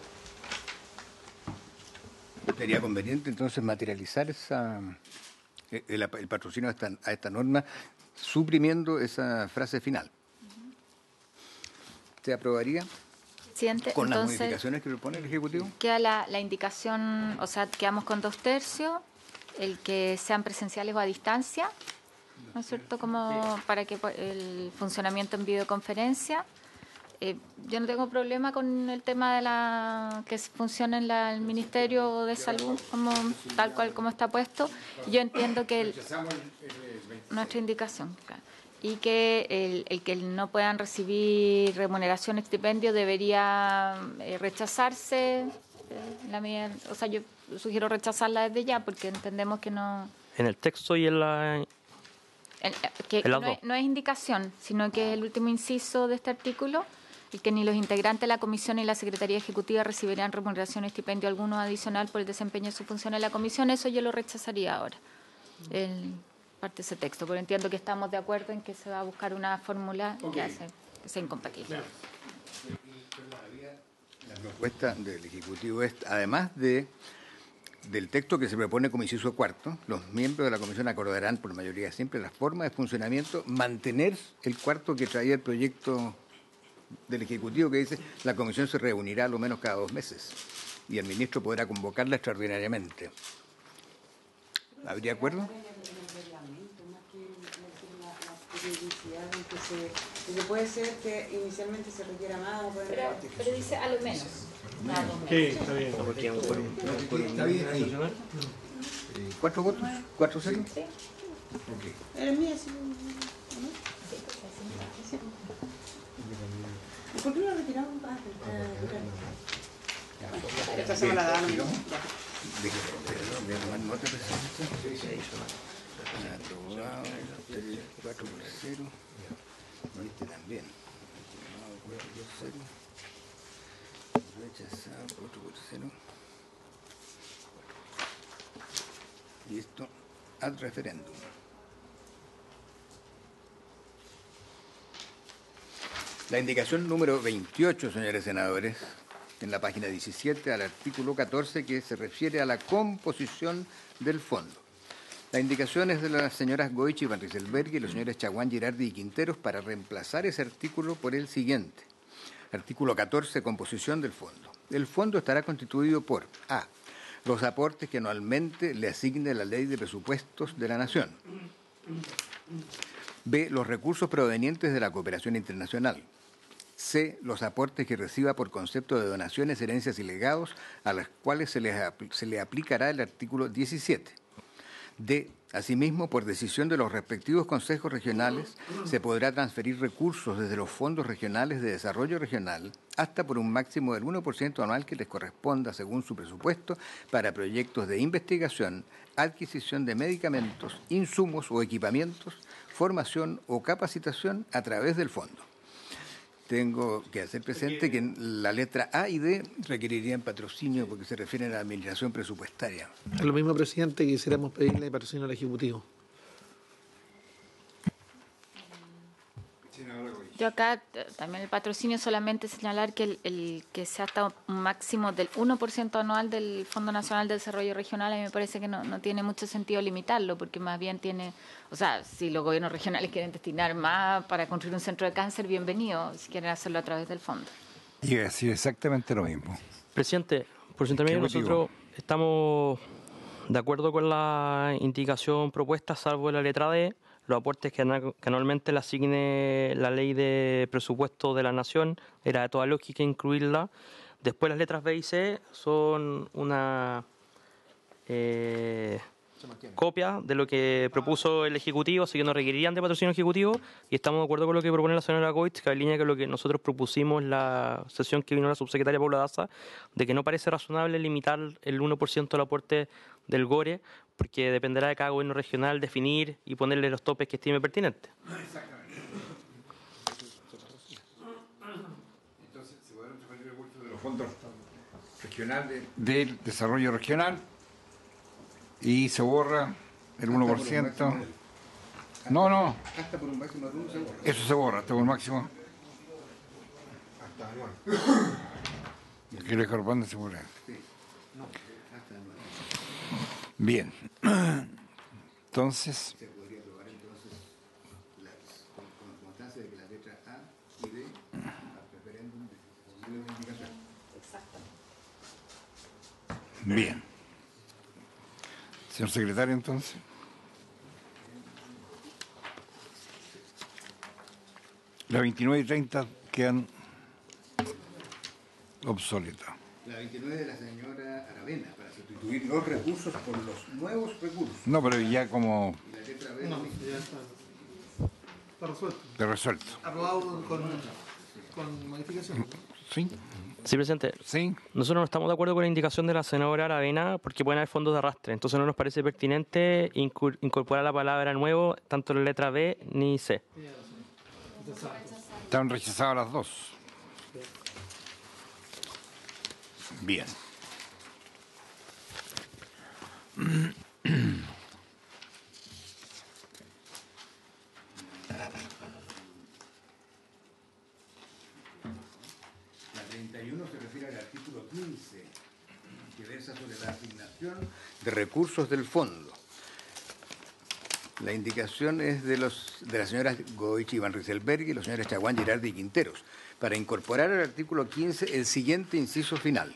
Sería conveniente entonces materializar el patrocinio a esta norma, suprimiendo esa frase final. ¿Se aprobaría? Presidente, Con las entonces, modificaciones que propone el Ejecutivo. queda la indicación, o sea, quedamos con 2/3, el que sean presenciales o a distancia, ¿no es cierto? Como para que el funcionamiento en videoconferencia. Yo no tengo problema con el tema de que funcione en el Ministerio de Salud tal cual como está puesto. Yo entiendo que nuestra indicación, claro, y que el que no puedan recibir remuneración, estipendio, debería rechazarse. O sea, yo sugiero rechazarla desde ya porque entendemos que no. En el texto y en la... Que en las dos. no es indicación, sino que es el último inciso de este artículo, el que ni los integrantes de la Comisión ni la Secretaría Ejecutiva recibirán remuneración o estipendio alguno adicional por el desempeño de su función en la Comisión. Eso yo lo rechazaría ahora, parte de ese texto, porque entiendo que estamos de acuerdo en que se va a buscar una fórmula que hace que sea incompatible. La propuesta del Ejecutivo es, además del texto que se propone como inciso cuarto, los miembros de la Comisión acordarán por mayoría simple la forma de funcionamiento, mantener el cuarto que traía el proyecto del Ejecutivo que dice la Comisión se reunirá a lo menos cada 2 meses y el ministro podrá convocarla extraordinariamente. ¿Habría acuerdo? Porque puede ser que inicialmente se requiera más o pero dice a lo menos. Sí, está bien. Está bien ahí. 4 votos, 4-0. Sí. Okay. Era mía, sí. ¿Por qué lo retiramos? Esta se me la dan. Aprobado, 4-0. Este también. 4-0. Rechazado, 4-0. Y esto ad referéndum. La indicación número 28, señores senadores, en la página 17, al artículo 14, que se refiere a la composición del fondo. La indicación es de las señoras Goichi, Van Rieselberg y los señores Chaguán, Girardi y Quinteros para reemplazar ese artículo por el siguiente. Artículo 14, composición del fondo. El fondo estará constituido por A. Los aportes que anualmente le asigne la Ley de Presupuestos de la Nación. B. Los recursos provenientes de la cooperación internacional. C. Los aportes que reciba por concepto de donaciones, herencias y legados, a las cuales se le aplicará el artículo 17. D. Asimismo, por decisión de los respectivos consejos regionales, se podrá transferir recursos desde los fondos regionales de desarrollo regional hasta por un máximo del 1% anual que les corresponda según su presupuesto para proyectos de investigación, adquisición de medicamentos, insumos o equipamientos, formación o capacitación a través del fondo. Tengo que hacer presente que la letra A y D requerirían patrocinio porque se refieren a la administración presupuestaria. Es lo mismo, presidente, que quisiéramos pedirle patrocinio al Ejecutivo. Yo acá también el patrocinio solamente señalar que el que sea hasta un máximo del 1% anual del Fondo Nacional de Desarrollo Regional, a mí me parece que no tiene mucho sentido limitarlo, porque más bien tiene, o sea, si los gobiernos regionales quieren destinar más para construir un centro de cáncer, bienvenido, si quieren hacerlo a través del fondo. Y decir exactamente lo mismo. Presidente, por su intermedio nosotros estamos de acuerdo con la indicación propuesta, salvo la letra D. Los aportes que anualmente le asigne la Ley de Presupuesto de la Nación, era de toda lógica incluirla. Después las letras B y C son una copia de lo que propuso el Ejecutivo, así que no requerirían de patrocinio ejecutivo, y estamos de acuerdo con lo que propone la señora Goitz, que alinea con lo que nosotros propusimos en la sesión que vino la subsecretaria Paula Daza, de que no parece razonable limitar el 1% del aporte del GORE, porque dependerá de cada gobierno regional definir y ponerle los topes que estime pertinentes. Entonces, ¿se podrán transferir recursos de los fondos regionales del desarrollo regional? Y se borra el 1%. No. Hasta por un máximo de 1 se borra. Eso se borra, hasta por un máximo. Hasta anual. ¿Qué le corresponde? Se borra. Bien. Entonces, Se podría aprobar entonces con constancia de que las letras A y B al referéndum de libre indicación. bien. Señor secretario, entonces. Las 29 y 30 quedan obsoletas. La 29 de la señora Aravena, para sustituir los recursos por los nuevos recursos. No, pero ya como Y la letra B, No, lo mismo. ya está resuelto. de resuelto. Aprobado con modificación. ¿Sí? Sí, presidente. ¿Sí? Nosotros no estamos de acuerdo con la indicación de la senadora Aravena porque pueden haber fondos de arrastre. Entonces no nos parece pertinente incorporar la palabra nuevo, tanto en la letra B ni C. Están rechazadas las dos. Bien. La 31 se refiere al artículo 15, que versa sobre la asignación de recursos del fondo. La indicación es de las señoras Goich y Van Rieselberg y los señores Chaguán, Girardi y Quinteros, para incorporar al artículo 15 el siguiente inciso final.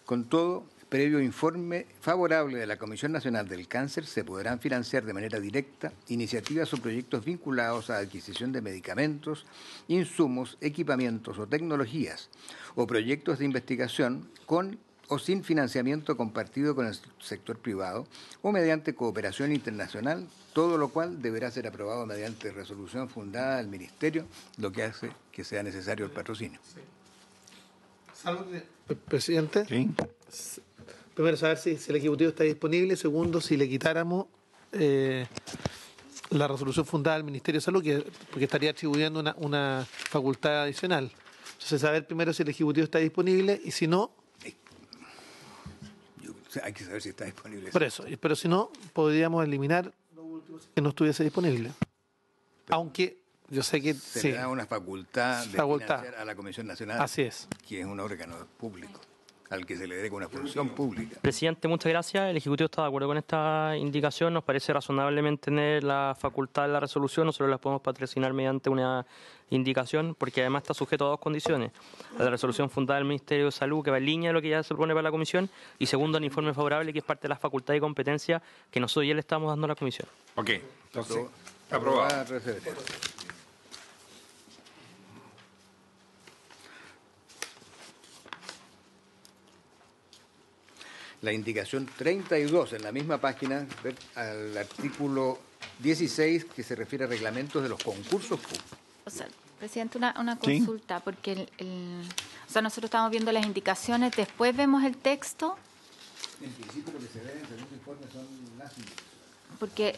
Con todo, previo informe favorable de la Comisión Nacional del Cáncer, se podrán financiar de manera directa iniciativas o proyectos vinculados a la adquisición de medicamentos, insumos, equipamientos o tecnologías, o proyectos de investigación con o sin financiamiento compartido con el sector privado o mediante cooperación internacional, todo lo cual deberá ser aprobado mediante resolución fundada del Ministerio, lo que hace que sea necesario el patrocinio. Salvo que, presidente, ¿Sí? primero saber si el Ejecutivo está disponible. Segundo, si le quitáramos la resolución fundada del Ministerio de Salud, porque estaría atribuyendo una facultad adicional. Entonces, saber primero si el Ejecutivo está disponible y si no, Hay que saber si está disponible. por eso. Pero si no, podríamos eliminar que no estuviese disponible. Aunque yo sé que Se sí, le da una facultad de Facultad. financiar a la Comisión Nacional, así es. que es un órgano público, al que se le dé una función pública. Presidente, muchas gracias. El Ejecutivo está de acuerdo con esta indicación. Nos parece razonable tener la facultad de la resolución. Nosotros la podemos patrocinar mediante una indicación, porque además está sujeto a dos condiciones. A la resolución fundada del Ministerio de Salud, que va en línea de lo que ya se propone para la Comisión, y segundo, el informe favorable, que es parte de la facultad y competencia que nosotros ya le estamos dando a la Comisión. Ok. Entonces, Aprobada, aprobado. recibiré. La indicación 32 en la misma página, ver al artículo 16 que se refiere a reglamentos de los concursos públicos. O sea, presidente, una Sí. consulta, porque o sea, nosotros estamos viendo las indicaciones, después vemos el texto, En principio lo que se debe en segundo informe son las indicaciones. porque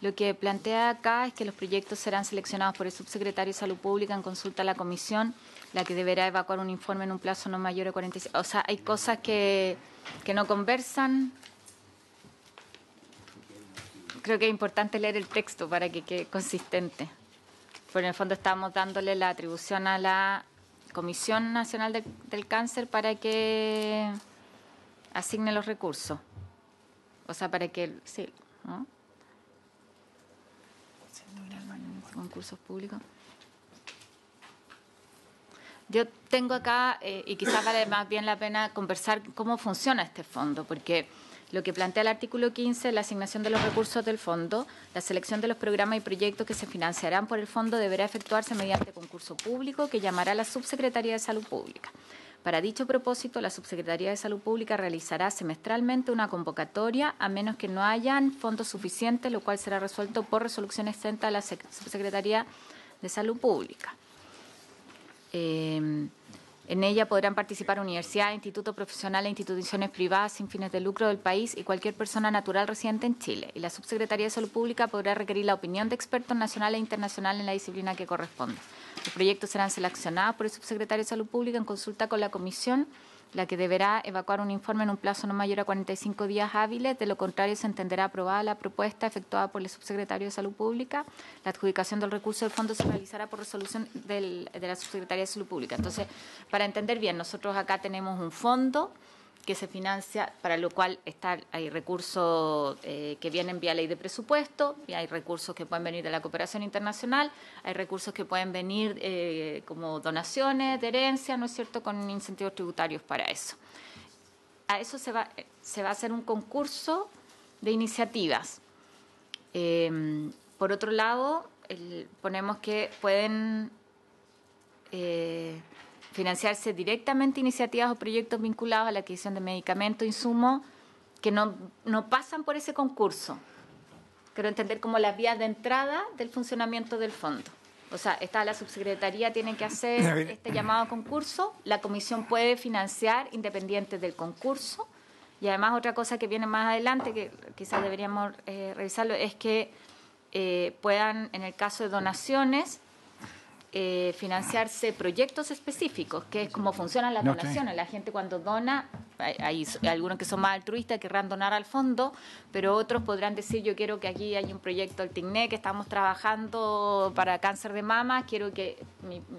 lo que plantea acá es que los proyectos serán seleccionados por el subsecretario de Salud Pública en consulta a la comisión, la que deberá evacuar un informe en un plazo no mayor a 45. O sea, hay cosas que no conversan. Creo que es importante leer el texto para que quede consistente. Porque en el fondo estamos dándole la atribución a la Comisión Nacional del Cáncer para que asigne los recursos. O sea, para que... Sí, ¿no? Concursos públicos. Yo tengo acá, y quizás vale más bien la pena conversar cómo funciona este fondo, porque lo que plantea el artículo 15, la asignación de los recursos del fondo, la selección de los programas y proyectos que se financiarán por el fondo deberá efectuarse mediante concurso público que llamará la Subsecretaría de Salud Pública. Para dicho propósito, la Subsecretaría de Salud Pública realizará semestralmente una convocatoria, a menos que no hayan fondos suficientes, lo cual será resuelto por resolución exenta de la Subsecretaría de Salud Pública. En ella podrán participar universidades, institutos profesionales e instituciones privadas sin fines de lucro del país y cualquier persona natural residente en Chile. Y la Subsecretaría de Salud Pública podrá requerir la opinión de expertos nacionales e internacionales en la disciplina que corresponda. Los proyectos serán seleccionados por el Subsecretario de Salud Pública en consulta con la Comisión, la que deberá evacuar un informe en un plazo no mayor a 45 días hábiles. De lo contrario, se entenderá aprobada la propuesta efectuada por el Subsecretario de Salud Pública. La adjudicación del recurso del fondo se realizará por resolución de la Subsecretaría de Salud Pública. Entonces, para entender bien, nosotros acá tenemos un fondo que se financia, para lo cual hay recursos que vienen vía ley de presupuesto, y hay recursos que pueden venir de la cooperación internacional, hay recursos que pueden venir como donaciones, de herencia, ¿no es cierto?, con incentivos tributarios para eso. A eso se va a hacer un concurso de iniciativas. Por otro lado, ponemos que pueden financiarse directamente iniciativas o proyectos vinculados a la adquisición de medicamentos, insumos, que no pasan por ese concurso. Quiero entender como las vías de entrada del funcionamiento del fondo. O sea, la subsecretaría tiene que hacer este llamado a concurso, la comisión puede financiar independiente del concurso, y además otra cosa que viene más adelante, que quizás deberíamos revisarlo, es que puedan, en el caso de donaciones, financiarse proyectos específicos, que es como funcionan las donaciones. La gente cuando dona, hay algunos que son más altruistas, querrán donar al fondo, pero otros podrán decir, yo quiero que aquí haya un proyecto del TICNE que estamos trabajando para cáncer de mama, quiero que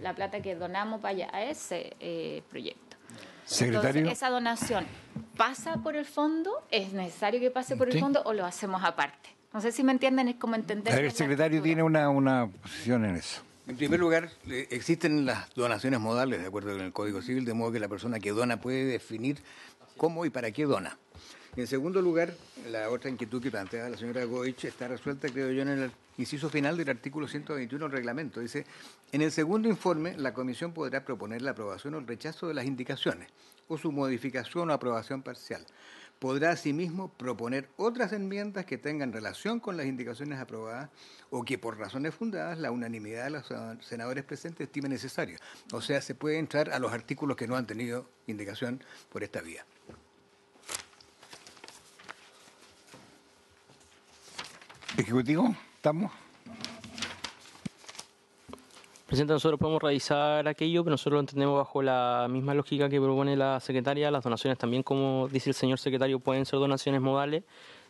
la plata que donamos vaya a ese proyecto. Secretario. Entonces, esa donación pasa por el fondo, ¿es necesario que pase por el fondo o lo hacemos aparte? No sé si me entienden, es como entender. El secretario tiene una posición en eso. En primer lugar, existen las donaciones modales de acuerdo con el Código Civil, de modo que la persona que dona puede definir cómo y para qué dona. En segundo lugar, la otra inquietud que plantea la señora Goich está resuelta, creo yo, en el inciso final del artículo 121 del reglamento. Dice, en el segundo informe, la comisión podrá proponer la aprobación o el rechazo de las indicaciones, o su modificación o aprobación parcial. Podrá asimismo proponer otras enmiendas que tengan relación con las indicaciones aprobadas o que por razones fundadas la unanimidad de los senadores presentes estime necesario. O sea, se puede entrar a los artículos que no han tenido indicación por esta vía. Ejecutivo, ¿estamos? Presidente, nosotros podemos revisar aquello, pero nosotros lo entendemos bajo la misma lógica que propone la secretaria. Las donaciones también, como dice el señor secretario, pueden ser donaciones modales,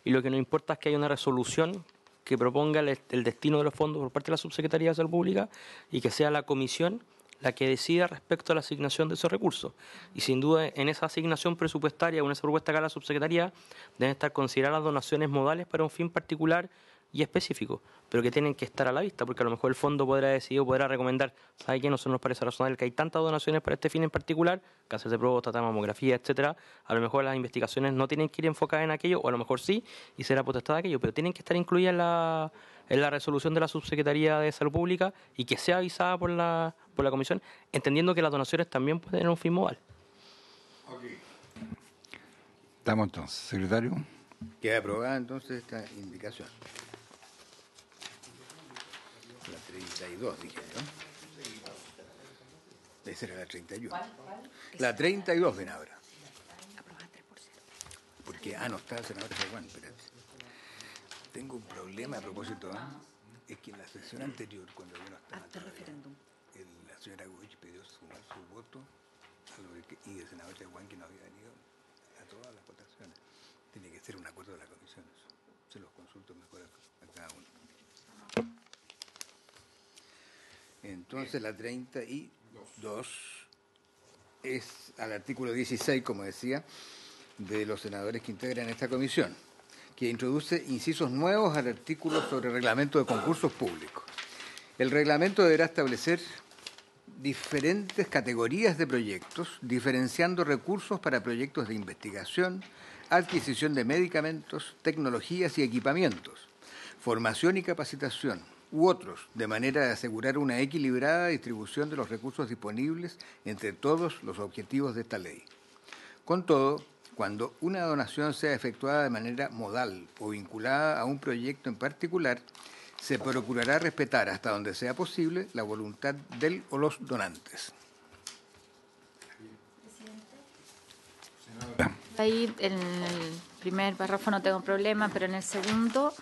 y lo que nos importa es que haya una resolución que proponga el destino de los fondos por parte de la Subsecretaría de Salud Pública y que sea la comisión la que decida respecto a la asignación de esos recursos. Y sin duda, en esa asignación presupuestaria o en esa propuesta que haga la Subsecretaría, deben estar consideradas las donaciones modales para un fin particular y específico, pero que tienen que estar a la vista, porque a lo mejor el fondo podrá decidir o podrá recomendar, ¿sabe qué? Nosotros nos parece razonable que hay tantas donaciones para este fin en particular, cáncer de próstata, mamografía, etcétera. A lo mejor las investigaciones no tienen que ir enfocadas en aquello, o a lo mejor sí, y será potestad de aquello, pero tienen que estar incluidas en la resolución de la Subsecretaría de Salud Pública y que sea avisada por la Comisión, entendiendo que las donaciones también pueden tener un fin modal. Estamos entonces, secretario. Queda aprobada entonces esta indicación. La 32, dije, ¿no? Esa era la 31. ¿Cuál? La 32, ven ahora. Aprobada 3 por 0. Porque, no está el senador Jaguán, espérate. Tengo un problema a propósito, es que en la sesión anterior, cuando yo no estaba, la señora Goich pidió sumar su voto y el senador Jaguán, que no había venido a todas las votaciones. Tiene que ser un acuerdo de la comisión, eso. Se los consulto mejor a cada uno. Entonces la 32 es al artículo 16, como decía, de los senadores que integran esta comisión, que introduce incisos nuevos al artículo sobre el reglamento de concursos públicos. El reglamento deberá establecer diferentes categorías de proyectos, diferenciando recursos para proyectos de investigación, adquisición de medicamentos, tecnologías y equipamientos, formación y capacitación, u otros, de manera de asegurar una equilibrada distribución de los recursos disponibles entre todos los objetivos de esta ley. Con todo, cuando una donación sea efectuada de manera modal o vinculada a un proyecto en particular, se procurará respetar hasta donde sea posible la voluntad del o los donantes. Ahí en el primer párrafo no tengo problema, pero en el segundo,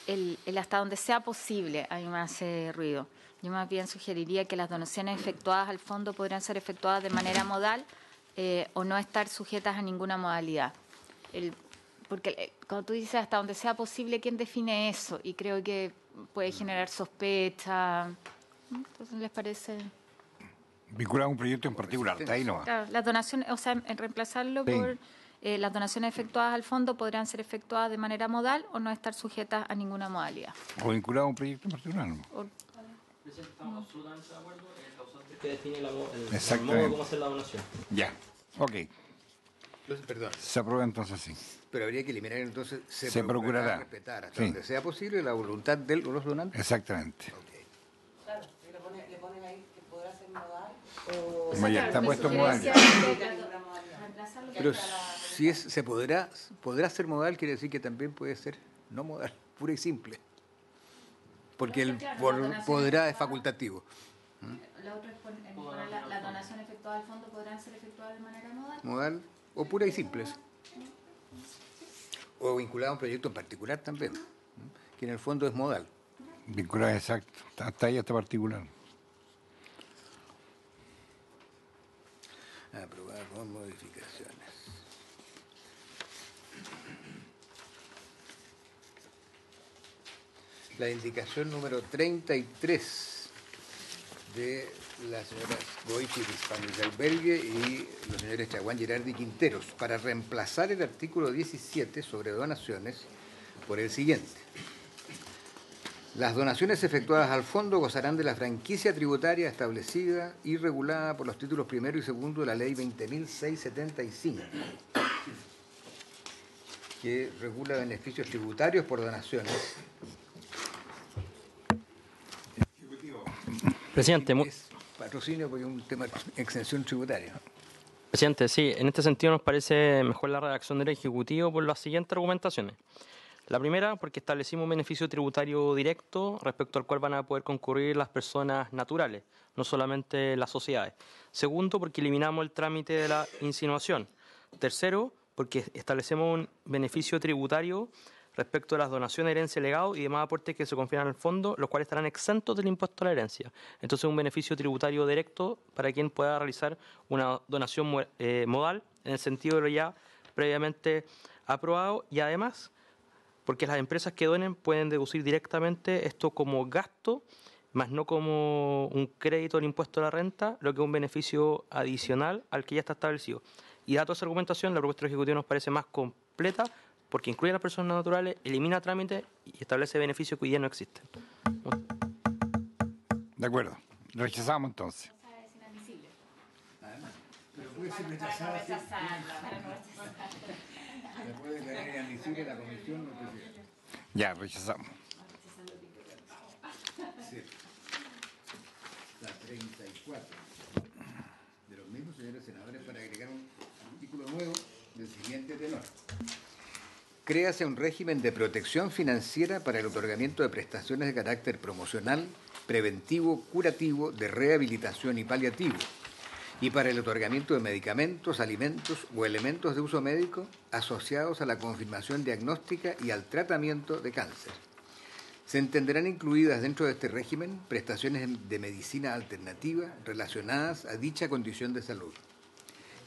el hasta donde sea posible, a mí me hace ruido. Yo más bien sugeriría que las donaciones efectuadas al fondo podrían ser efectuadas de manera modal o no estar sujetas a ninguna modalidad. Porque cuando tú dices hasta donde sea posible, ¿quién define eso? Y creo que puede generar sospecha. Entonces, ¿les parece? Vinculado a un proyecto en particular, está ahí no. Claro, las donaciones, o sea, en reemplazarlo sí. por las donaciones efectuadas al fondo podrán ser efectuadas de manera modal o no estar sujetas a ninguna modalidad. O vinculado a un proyecto en particular. Estamos absolutamente de acuerdo en el causante que define el modo cómo hacer la donación. Ya, ok. Entonces, perdón, Se aprueba entonces sí. pero habría que eliminar entonces Se procurará. respetar hasta Sí. donde sea posible la voluntad de los donantes. Exactamente. Ok. Claro, le ponen ahí que podrá ser modal o... Como ya está puesto modal. Pero si se podrá ser modal, quiere decir que también puede ser no modal, pura y simple. Porque el podrá es facultativo. La otra es poner la donación efectuada al fondo podrán ser efectuadas de manera modal. Modal o pura y simple. O vinculado a un proyecto en particular también, que en el fondo es modal. Vinculado, exacto. Hasta ahí está particular. Aprobada con modificaciones. La indicación número 33 de la señora Goichi Albergue y los señores Chaguán, Girardi y Quinteros para reemplazar el artículo 17 sobre donaciones por el siguiente. Las donaciones efectuadas al fondo gozarán de la franquicia tributaria establecida y regulada por los títulos primero y segundo de la Ley 20.675, que regula beneficios tributarios por donaciones. Presidente, Es patrocinio porque es un tema de exención tributaria. Presidente, sí, en este sentido nos parece mejor la redacción del Ejecutivo por las siguientes argumentaciones. La primera, porque establecimos un beneficio tributario directo respecto al cual van a poder concurrir las personas naturales, no solamente las sociedades. Segundo, porque eliminamos el trámite de la insinuación. Tercero, porque establecemos un beneficio tributario respecto a las donaciones, herencia, legado y demás aportes que se confían al fondo, los cuales estarán exentos del impuesto a la herencia. Entonces, un beneficio tributario directo para quien pueda realizar una donación modal en el sentido de lo ya previamente aprobado, y además porque las empresas que donen pueden deducir directamente esto como gasto, más no como un crédito al impuesto a la renta, lo que es un beneficio adicional al que ya está establecido. Y dado esa argumentación, la propuesta del Ejecutivo nos parece más completa porque incluye a las personas naturales, elimina trámites y establece beneficios que hoy día no existen. De acuerdo. Rechazamos entonces. Pero puede ser rechazada. Se puede declarar inadmisible la comisión, no presidente. Ya, rechazamos. Sí. La 34 de los mismos señores senadores para agregar un artículo nuevo del siguiente tenor. Créase un régimen de protección financiera para el otorgamiento de prestaciones de carácter promocional, preventivo, curativo, de rehabilitación y paliativo, y para el otorgamiento de medicamentos, alimentos o elementos de uso médico asociados a la confirmación diagnóstica y al tratamiento de cáncer. Se entenderán incluidas dentro de este régimen prestaciones de medicina alternativa relacionadas a dicha condición de salud.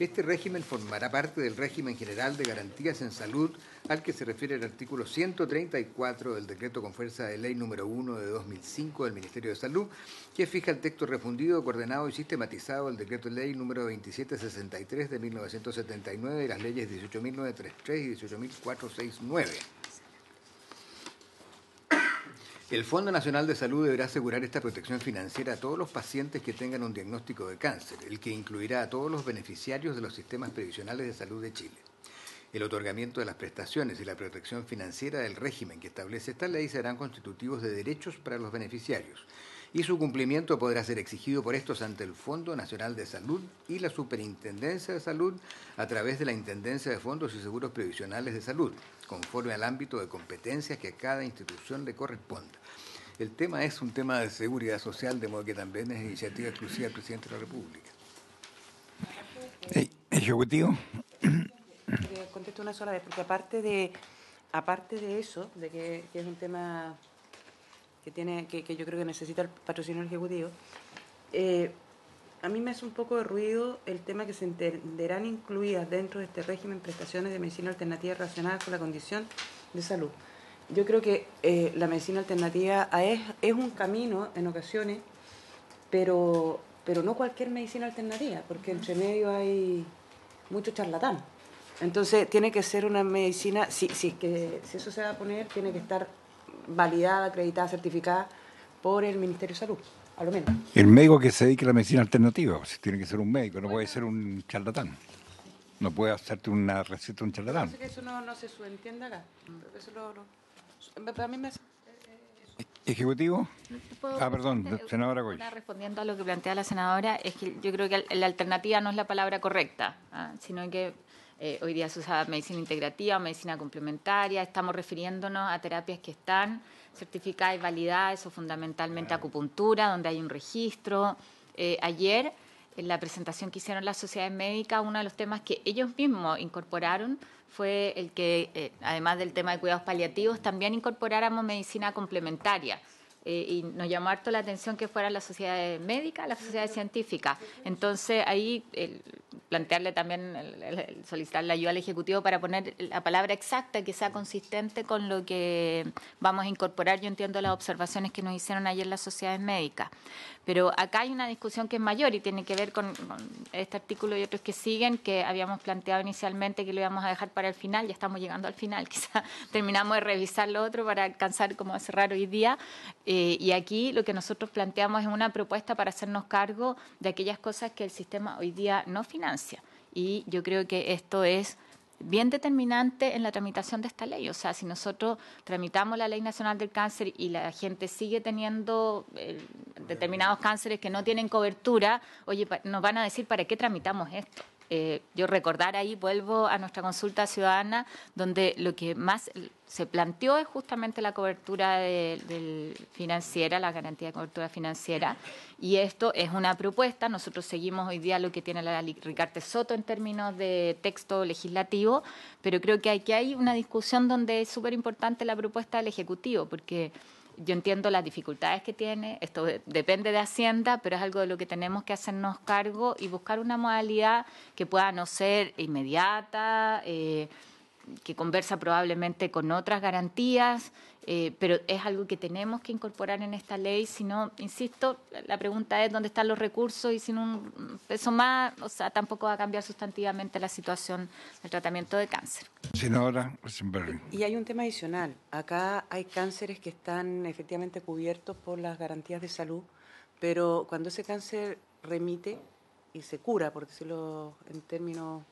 Este régimen formará parte del régimen general de garantías en salud al que se refiere el artículo 134 del decreto con fuerza de ley número 1 de 2005 del Ministerio de Salud, que fija el texto refundido, coordenado y sistematizado del decreto de ley número 2763 de 1979 y las leyes 18.933 y 18.469. El Fondo Nacional de Salud deberá asegurar esta protección financiera a todos los pacientes que tengan un diagnóstico de cáncer, el que incluirá a todos los beneficiarios de los sistemas previsionales de salud de Chile. El otorgamiento de las prestaciones y la protección financiera del régimen que establece esta ley serán constitutivos de derechos para los beneficiarios, y su cumplimiento podrá ser exigido por estos ante el Fondo Nacional de Salud y la Superintendencia de Salud a través de la Intendencia de Fondos y Seguros Previsionales de Salud, conforme al ámbito de competencias que a cada institución le corresponda. El tema es un tema de seguridad social, de modo que también es iniciativa exclusiva del Presidente de la República. Ejecutivo. Contesto una sola vez, porque aparte de eso, de que es un tema que yo creo que necesita el patrocinio del Ejecutivo, a mí me hace un poco de ruido el tema que se entenderán incluidas dentro de este régimen prestaciones de medicina alternativa relacionadas con la condición de salud. Yo creo que la medicina alternativa es un camino en ocasiones, pero no cualquier medicina alternativa, porque entre medio hay mucho charlatán. Entonces, tiene que ser una medicina, si eso se va a poner, tiene que estar validada, acreditada, certificada por el Ministerio de Salud, a lo menos. El médico que se dedique a la medicina alternativa, pues, tiene que ser un médico, no puede ser un charlatán. No puede hacerte una receta un charlatán. Parece que eso no se subentiende acá. Eso para mí me... ¿Ejecutivo? Perdón, senadora Goy. Respondiendo a lo que plantea la senadora, es que yo creo que la alternativa no es la palabra correcta, sino que hoy día se usa medicina integrativa, medicina complementaria, estamos refiriéndonos a terapias que están certificadas y validadas, eso fundamentalmente acupuntura, donde hay un registro. Ayer, en la presentación que hicieron las sociedades médicas, uno de los temas que ellos mismos incorporaron fue el que, además del tema de cuidados paliativos, también incorporáramos medicina complementaria. Y nos llamó harto la atención que fueran las sociedades médicas, las sociedades científicas. Entonces, ahí plantearle también, solicitar la ayuda al Ejecutivo para poner la palabra exacta que sea consistente con lo que vamos a incorporar. Yo entiendo las observaciones que nos hicieron ayer las sociedades médicas. Pero acá hay una discusión que es mayor y tiene que ver con este artículo y otros que siguen, que habíamos planteado inicialmente que lo íbamos a dejar para el final. Ya estamos llegando al final, quizá terminamos de revisar lo otro para alcanzar como a cerrar hoy día. Y aquí lo que nosotros planteamos es una propuesta para hacernos cargo de aquellas cosas que el sistema hoy día no financia. Y yo creo que esto es bien determinante en la tramitación de esta ley. O sea, si nosotros tramitamos la Ley Nacional del Cáncer y la gente sigue teniendo determinados cánceres que no tienen cobertura, oye, nos van a decir para qué tramitamos esto. Yo recordar ahí, vuelvo a nuestra consulta ciudadana, donde lo que más se planteó es justamente la cobertura financiera, la garantía de cobertura financiera, y esto es una propuesta. Nosotros seguimos hoy día lo que tiene la Ricarte Soto en términos de texto legislativo, pero creo que aquí hay una discusión donde es súper importante la propuesta del Ejecutivo, porque yo entiendo las dificultades que tiene, esto depende de Hacienda, pero es algo de lo que tenemos que hacernos cargo y buscar una modalidad que pueda no ser inmediata, que conversa probablemente con otras garantías, pero es algo que tenemos que incorporar en esta ley. Si no, insisto, la pregunta es dónde están los recursos, y sin un peso más, o sea, tampoco va a cambiar sustantivamente la situación del tratamiento de cáncer. Senadora, y hay un tema adicional. Acá hay cánceres que están efectivamente cubiertos por las garantías de salud, pero cuando ese cáncer remite y se cura, por decirlo en términos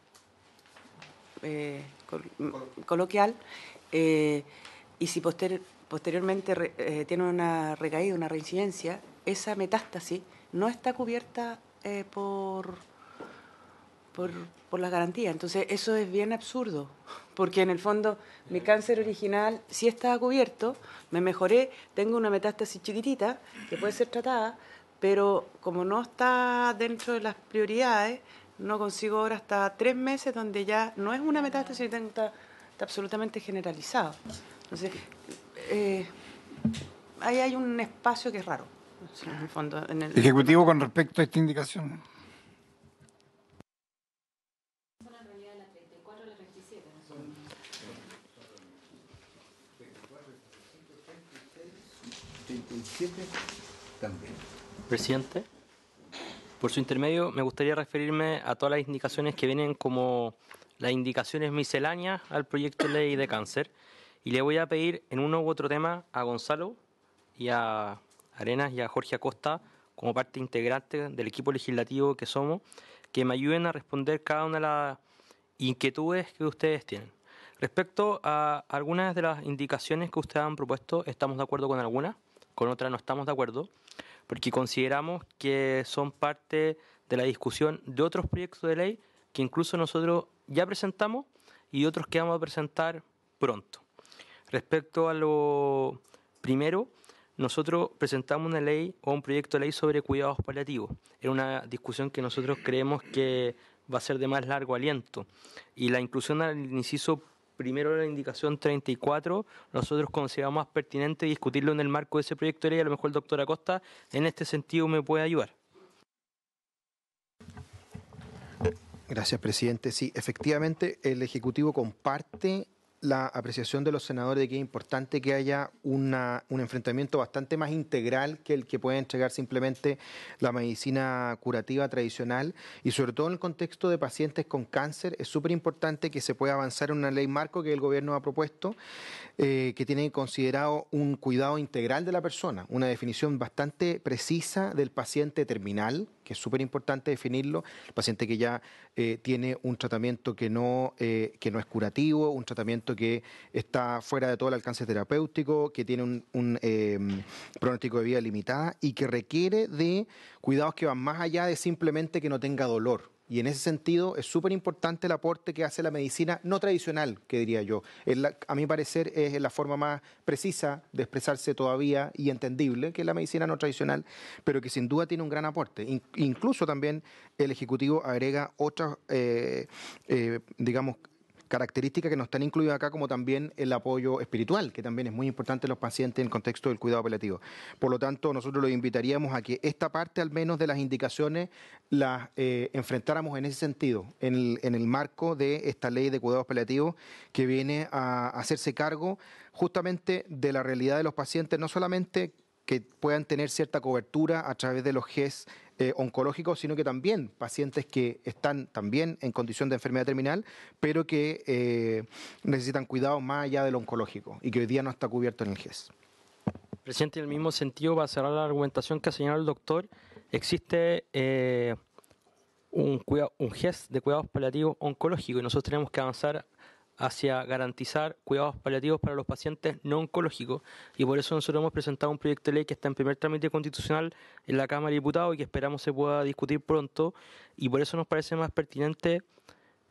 coloquial, y si posteriormente tiene una recaída, una reincidencia, esa metástasis no está cubierta por las garantías. Entonces, eso es bien absurdo, porque en el fondo mi cáncer original sí estaba cubierto, me mejoré, tengo una metástasis chiquitita que puede ser tratada, pero como no está dentro de las prioridades, no consigo ahora hasta 3 meses donde ya no es una metástasis, está absolutamente generalizado. Entonces, ahí hay un espacio que es raro, en el fondo. Ejecutivo, con respecto a esta indicación. Son en realidad la 34 y la 37. También. Presidente, por su intermedio me gustaría referirme a todas las indicaciones que vienen como las indicaciones misceláneas al proyecto de ley de cáncer, y le voy a pedir en uno u otro tema a Gonzalo y a Arenas y a Jorge Acosta, como parte integrante del equipo legislativo que somos, que me ayuden a responder cada una de las inquietudes que ustedes tienen. Respecto a algunas de las indicaciones que ustedes han propuesto, estamos de acuerdo con algunas, con otras no estamos de acuerdo, porque consideramos que son parte de la discusión de otros proyectos de ley que incluso nosotros ya presentamos y otros que vamos a presentar pronto. Respecto a lo primero, nosotros presentamos una ley o un proyecto de ley sobre cuidados paliativos. Era una discusión que nosotros creemos que va a ser de más largo aliento. Y la inclusión al inciso primero de la indicación 34, nosotros consideramos más pertinente discutirlo en el marco de ese proyecto de ley. A lo mejor el doctor Acosta en este sentido me puede ayudar. Gracias, presidente. Sí, efectivamente, el Ejecutivo comparte la apreciación de los senadores de que es importante que haya un enfrentamiento bastante más integral que el que puede entregar simplemente la medicina curativa tradicional, y sobre todo en el contexto de pacientes con cáncer es súper importante que se pueda avanzar en una ley marco que el gobierno ha propuesto, que tiene considerado un cuidado integral de la persona, una definición bastante precisa del paciente terminal, que es súper importante definirlo, el paciente que ya tiene un tratamiento que no es curativo, un tratamiento que está fuera de todo el alcance terapéutico, que tiene un pronóstico de vida limitada y que requiere de cuidados que van más allá de simplemente que no tenga dolor. Y en ese sentido es súper importante el aporte que hace la medicina no tradicional, que diría yo. A mi parecer es la forma más precisa de expresarse todavía y entendible, que es la medicina no tradicional, pero que sin duda tiene un gran aporte. Incluso también el Ejecutivo agrega otras, digamos, características que no están incluidas acá, como también el apoyo espiritual, que también es muy importante en los pacientes en el contexto del cuidado paliativo. Por lo tanto, nosotros los invitaríamos a que esta parte, al menos de las indicaciones, las enfrentáramos en ese sentido, en el marco de esta ley de cuidados paliativos que viene a hacerse cargo justamente de la realidad de los pacientes, no solamente que puedan tener cierta cobertura a través de los GES oncológicos, sino que también pacientes que están también en condición de enfermedad terminal, pero que necesitan cuidados más allá de lo oncológico y que hoy día no está cubierto en el GES. Presidente, en el mismo sentido, para cerrar la argumentación que ha señalado el doctor, existe un GES de cuidados paliativos oncológicos y nosotros tenemos que avanzar hacia garantizar cuidados paliativos para los pacientes no oncológicos, y por eso nosotros hemos presentado un proyecto de ley que está en primer trámite constitucional en la Cámara de Diputados y que esperamos se pueda discutir pronto, y por eso nos parece más pertinente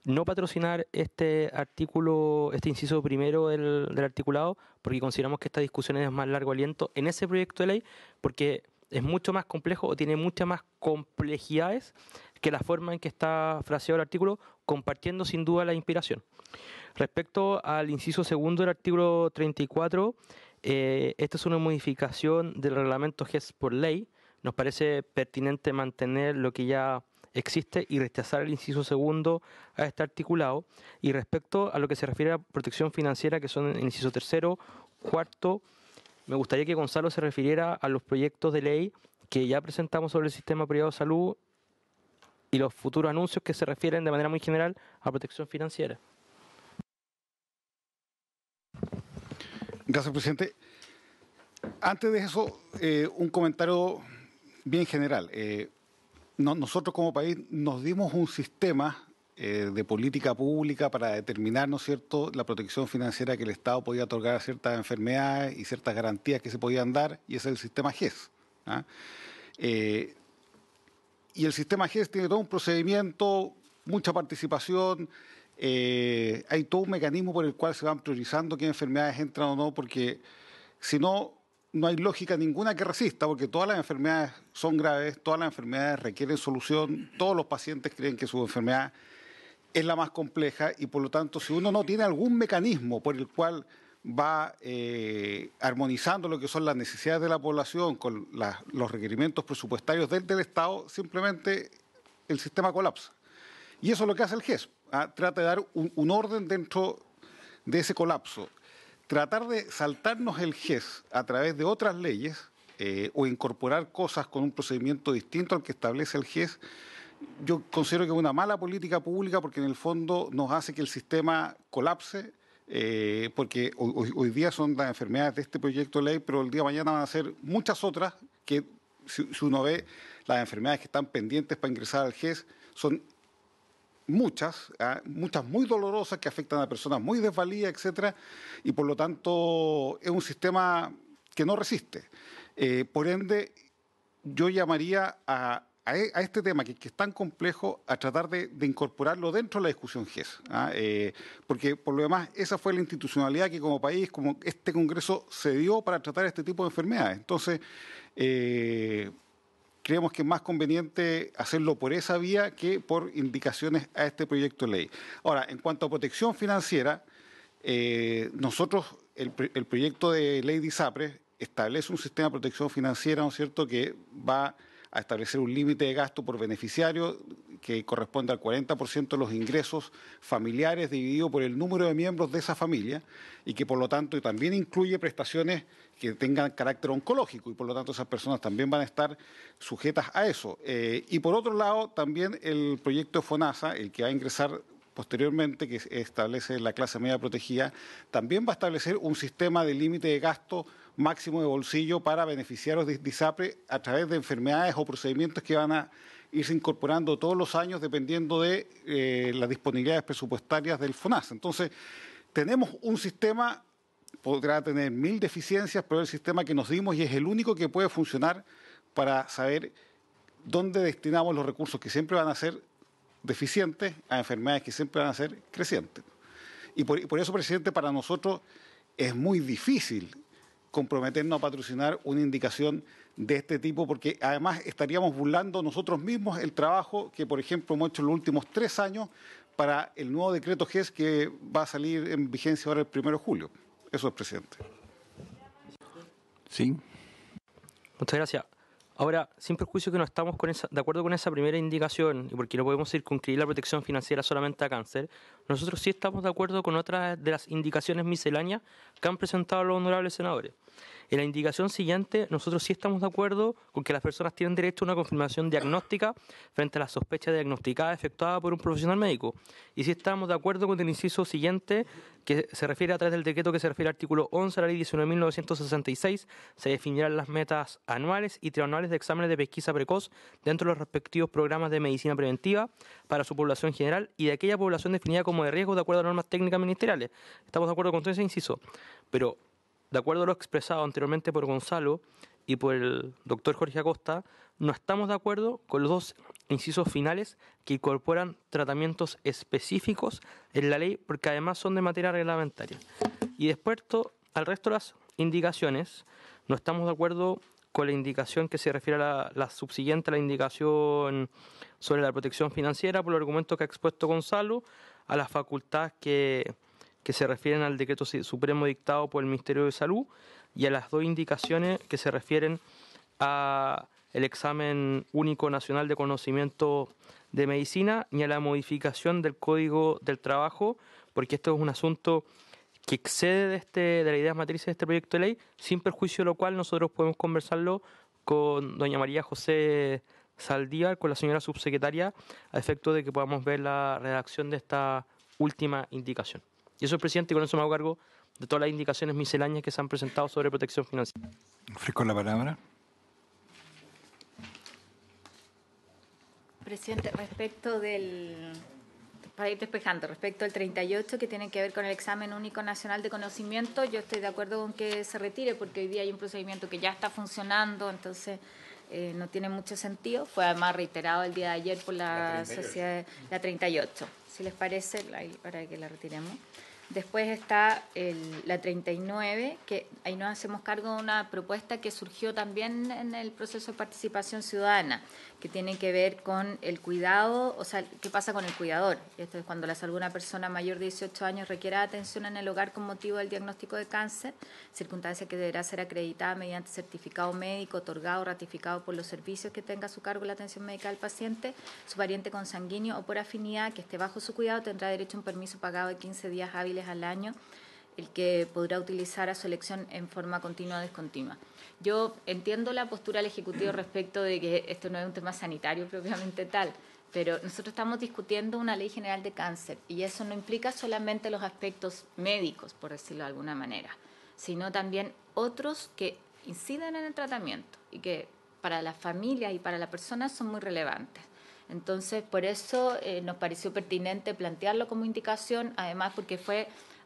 no patrocinar este artículo, este inciso primero del articulado, porque consideramos que esta discusión es de más largo aliento en ese proyecto de ley, porque es mucho más complejo o tiene muchas más complejidades que la forma en que está fraseado el artículo, compartiendo sin duda la inspiración. Respecto al inciso segundo del artículo 34, esta es una modificación del reglamento GES por ley. Nos parece pertinente mantener lo que ya existe y rechazar el inciso segundo a este articulado. Y respecto a lo que se refiere a protección financiera, que son el inciso tercero, cuarto, me gustaría que Gonzalo se refiriera a los proyectos de ley que ya presentamos sobre el sistema privado de salud y los futuros anuncios que se refieren de manera muy general a protección financiera. Gracias, presidente. Antes de eso, un comentario bien general. Nosotros como país nos dimos un sistema de política pública para determinar, ¿no es cierto?, la protección financiera que el Estado podía otorgar a ciertas enfermedades y ciertas garantías que se podían dar, y ese es el sistema GES. Y el sistema GES tiene todo un procedimiento, mucha participación. Hay todo un mecanismo por el cual se van priorizando qué enfermedades entran o no, porque si no, no hay lógica ninguna que resista, porque todas las enfermedades son graves, todas las enfermedades requieren solución, todos los pacientes creen que su enfermedad es la más compleja y por lo tanto si uno no tiene algún mecanismo por el cual va armonizando lo que son las necesidades de la población con los requerimientos presupuestarios del Estado, simplemente el sistema colapsa. Y eso es lo que hace el GES. Trata de dar un orden dentro de ese colapso. Tratar de saltarnos el GES a través de otras leyes o incorporar cosas con un procedimiento distinto al que establece el GES, yo considero que es una mala política pública porque en el fondo nos hace que el sistema colapse, porque hoy día son las enfermedades de este proyecto de ley, pero el día de mañana van a ser muchas otras que, si uno ve las enfermedades que están pendientes para ingresar al GES, son muchas muy dolorosas que afectan a personas muy desvalidas, etcétera, y por lo tanto es un sistema que no resiste. Por ende, yo llamaría a este tema que es tan complejo a tratar de incorporarlo dentro de la discusión GES, porque por lo demás esa fue la institucionalidad que como país, como este Congreso se dio para tratar este tipo de enfermedades. Entonces, creemos que es más conveniente hacerlo por esa vía que por indicaciones a este proyecto de ley. Ahora, en cuanto a protección financiera, nosotros, el proyecto de ley de ISAPRES establece un sistema de protección financiera, ¿no es cierto?, que va a establecer un límite de gasto por beneficiario que corresponde al 40% de los ingresos familiares dividido por el número de miembros de esa familia y que por lo tanto también incluye prestaciones que tengan carácter oncológico y por lo tanto esas personas también van a estar sujetas a eso. Y por otro lado también el proyecto de FONASA, el que va a ingresar posteriormente, que establece la clase media protegida, también va a establecer un sistema de límite de gasto máximo de bolsillo para beneficiarios de ISAPRE a través de enfermedades o procedimientos que van a irse incorporando todos los años dependiendo de las disponibilidades presupuestarias del FONASA. Entonces, tenemos un sistema, podrá tener 1000 deficiencias, pero es el sistema que nos dimos y es el único que puede funcionar para saber dónde destinamos los recursos que siempre van a ser deficientes a enfermedades que siempre van a ser crecientes. Y por eso, presidente, para nosotros es muy difícil comprometernos a patrocinar una indicación de este tipo, porque además estaríamos burlando nosotros mismos el trabajo que, por ejemplo, hemos hecho en los últimos 3 años para el nuevo decreto GES que va a salir en vigencia ahora el 1 de julio. Eso es, presidente. Sí. Muchas gracias. Ahora, sin perjuicio que no estamos de acuerdo con esa primera indicación, y porque no podemos circunscribir la protección financiera solamente a cáncer, nosotros sí estamos de acuerdo con otras de las indicaciones misceláneas que han presentado los honorables senadores. En la indicación siguiente, nosotros sí estamos de acuerdo con que las personas tienen derecho a una confirmación diagnóstica frente a la sospecha diagnosticada efectuada por un profesional médico. Y sí estamos de acuerdo con el inciso siguiente, que se refiere a través del decreto que se refiere al artículo 11 de la ley 19.966, se definirán las metas anuales y trianuales de exámenes de pesquisa precoz dentro de los respectivos programas de medicina preventiva para su población general y de aquella población definida como de riesgo de acuerdo a normas técnicas ministeriales. Estamos de acuerdo con todo ese inciso, pero de acuerdo a lo expresado anteriormente por Gonzalo y por el doctor Jorge Acosta, no estamos de acuerdo con los 2 incisos finales que incorporan tratamientos específicos en la ley porque además son de materia reglamentaria. Y después al resto de las indicaciones, no estamos de acuerdo con la indicación que se refiere a la subsiguiente, a la indicación sobre la protección financiera, por los argumentos que ha expuesto Gonzalo, a las facultades que se refieren al decreto supremo dictado por el Ministerio de Salud y a las 2 indicaciones que se refieren a el examen único nacional de conocimiento de medicina y a la modificación del Código del Trabajo, porque esto es un asunto que excede de las ideas matrices de este proyecto de ley, sin perjuicio de lo cual nosotros podemos conversarlo con doña María José Saldívar, con la señora subsecretaria, a efecto de que podamos ver la redacción de esta última indicación. Y eso, presidente, y con eso me hago cargo de todas las indicaciones misceláneas que se han presentado sobre protección financiera. Ofrezco la palabra. Presidente, para ir despejando, respecto al 38, que tiene que ver con el examen único nacional de conocimiento, yo estoy de acuerdo con que se retire, porque hoy día hay un procedimiento que ya está funcionando, entonces no tiene mucho sentido. Fue además reiterado el día de ayer por la sociedad, la 38. Si les parece, para que la retiremos. Después está la 39, que ahí nos hacemos cargo de una propuesta que surgió también en el proceso de participación ciudadana, que tiene que ver con el cuidado, o sea, qué pasa con el cuidador. Esto es cuando la salud de una persona mayor de 18 años requiera atención en el hogar con motivo del diagnóstico de cáncer, circunstancia que deberá ser acreditada mediante certificado médico otorgado o ratificado por los servicios que tenga a su cargo la atención médica del paciente, su pariente consanguíneo o por afinidad que esté bajo su cuidado tendrá derecho a un permiso pagado de 15 días hábiles al año, el que podrá utilizar a su elección en forma continua o discontinua. Yo entiendo la postura del Ejecutivo respecto de que esto no es un tema sanitario propiamente tal, pero nosotros estamos discutiendo una ley general de cáncer y eso no implica solamente los aspectos médicos, por decirlo de alguna manera, sino también otros que inciden en el tratamiento y que para las familias y para la persona son muy relevantes. Entonces, por eso nos pareció pertinente plantearlo como indicación, además porque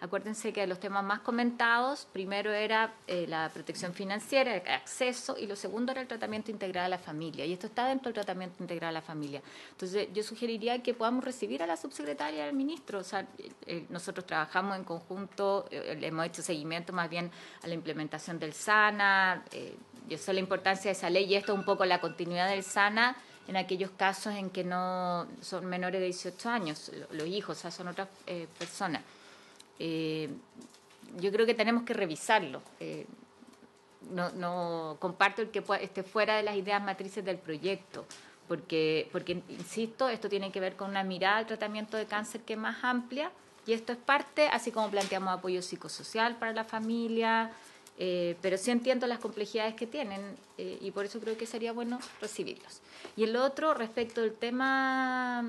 acuérdense que de los temas más comentados, primero era la protección financiera, el acceso, y lo segundo era el tratamiento integral a la familia, y esto está dentro del tratamiento integral a la familia. Entonces, yo sugeriría que podamos recibir a la subsecretaria y al ministro, o sea, nosotros trabajamos en conjunto, le hemos hecho seguimiento más bien a la implementación del SANA, yo sé la importancia de esa ley, y esto es un poco la continuidad del SANA, en aquellos casos en que no son menores de 18 años, los hijos, o sea, son otras personas. Yo creo que tenemos que revisarlo. No comparto el que esté fuera de las ideas matrices del proyecto, porque, insisto, esto tiene que ver con una mirada al tratamiento de cáncer que es más amplia, y esto es parte, así como planteamos apoyo psicosocial para la familia, pero sí entiendo las complejidades que tienen, y por eso creo que sería bueno recibirlos. Y el otro, respecto del tema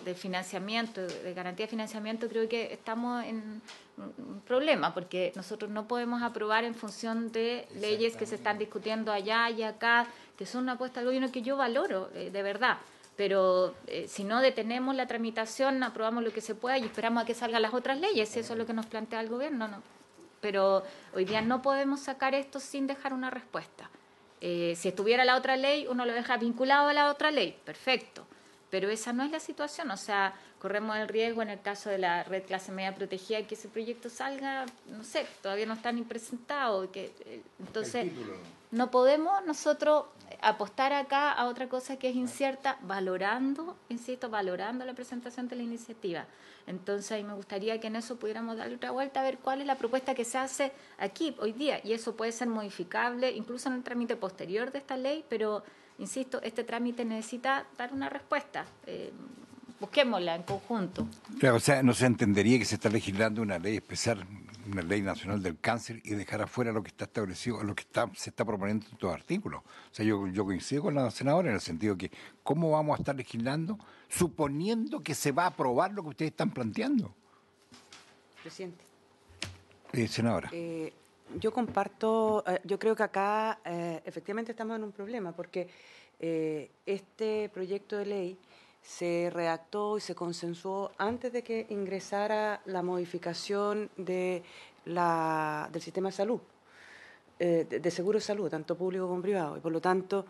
de financiamiento, de garantía de financiamiento, creo que estamos en un problema, porque nosotros no podemos aprobar en función de leyes que se están discutiendo allá y acá, que son una apuesta al gobierno que yo valoro, de verdad. Pero si no detenemos la tramitación, aprobamos lo que se pueda y esperamos a que salgan las otras leyes, eso es lo que nos plantea el gobierno, ¿no? Pero hoy día no podemos sacar esto sin dejar una respuesta. Si estuviera la otra ley, uno lo deja vinculado a la otra ley, perfecto. Pero esa no es la situación, o sea, corremos el riesgo en el caso de la red clase media protegida que ese proyecto salga, no sé, todavía no está ni presentado. Entonces, no podemos nosotros apostar acá a otra cosa que es incierta, valorando la presentación de la iniciativa. Entonces, ahí me gustaría que en eso pudiéramos darle otra vuelta a ver cuál es la propuesta que se hace aquí, hoy día, y eso puede ser modificable, incluso en el trámite posterior de esta ley, pero insisto, este trámite necesita dar una respuesta. Busquémosla en conjunto. Claro, o sea, no se entendería que se está legislando una ley especial, una ley nacional del cáncer, y dejar afuera lo que está establecido, lo que se está proponiendo en todos los artículos. O sea, yo coincido con la senadora en el sentido que ¿cómo vamos a estar legislando suponiendo que se va a aprobar lo que ustedes están planteando? Presidente. Senadora. Yo comparto, yo creo que acá efectivamente estamos en un problema porque este proyecto de ley se redactó y se consensuó antes de que ingresara la modificación del sistema de salud, de seguro de salud, tanto público como privado, y por lo tanto,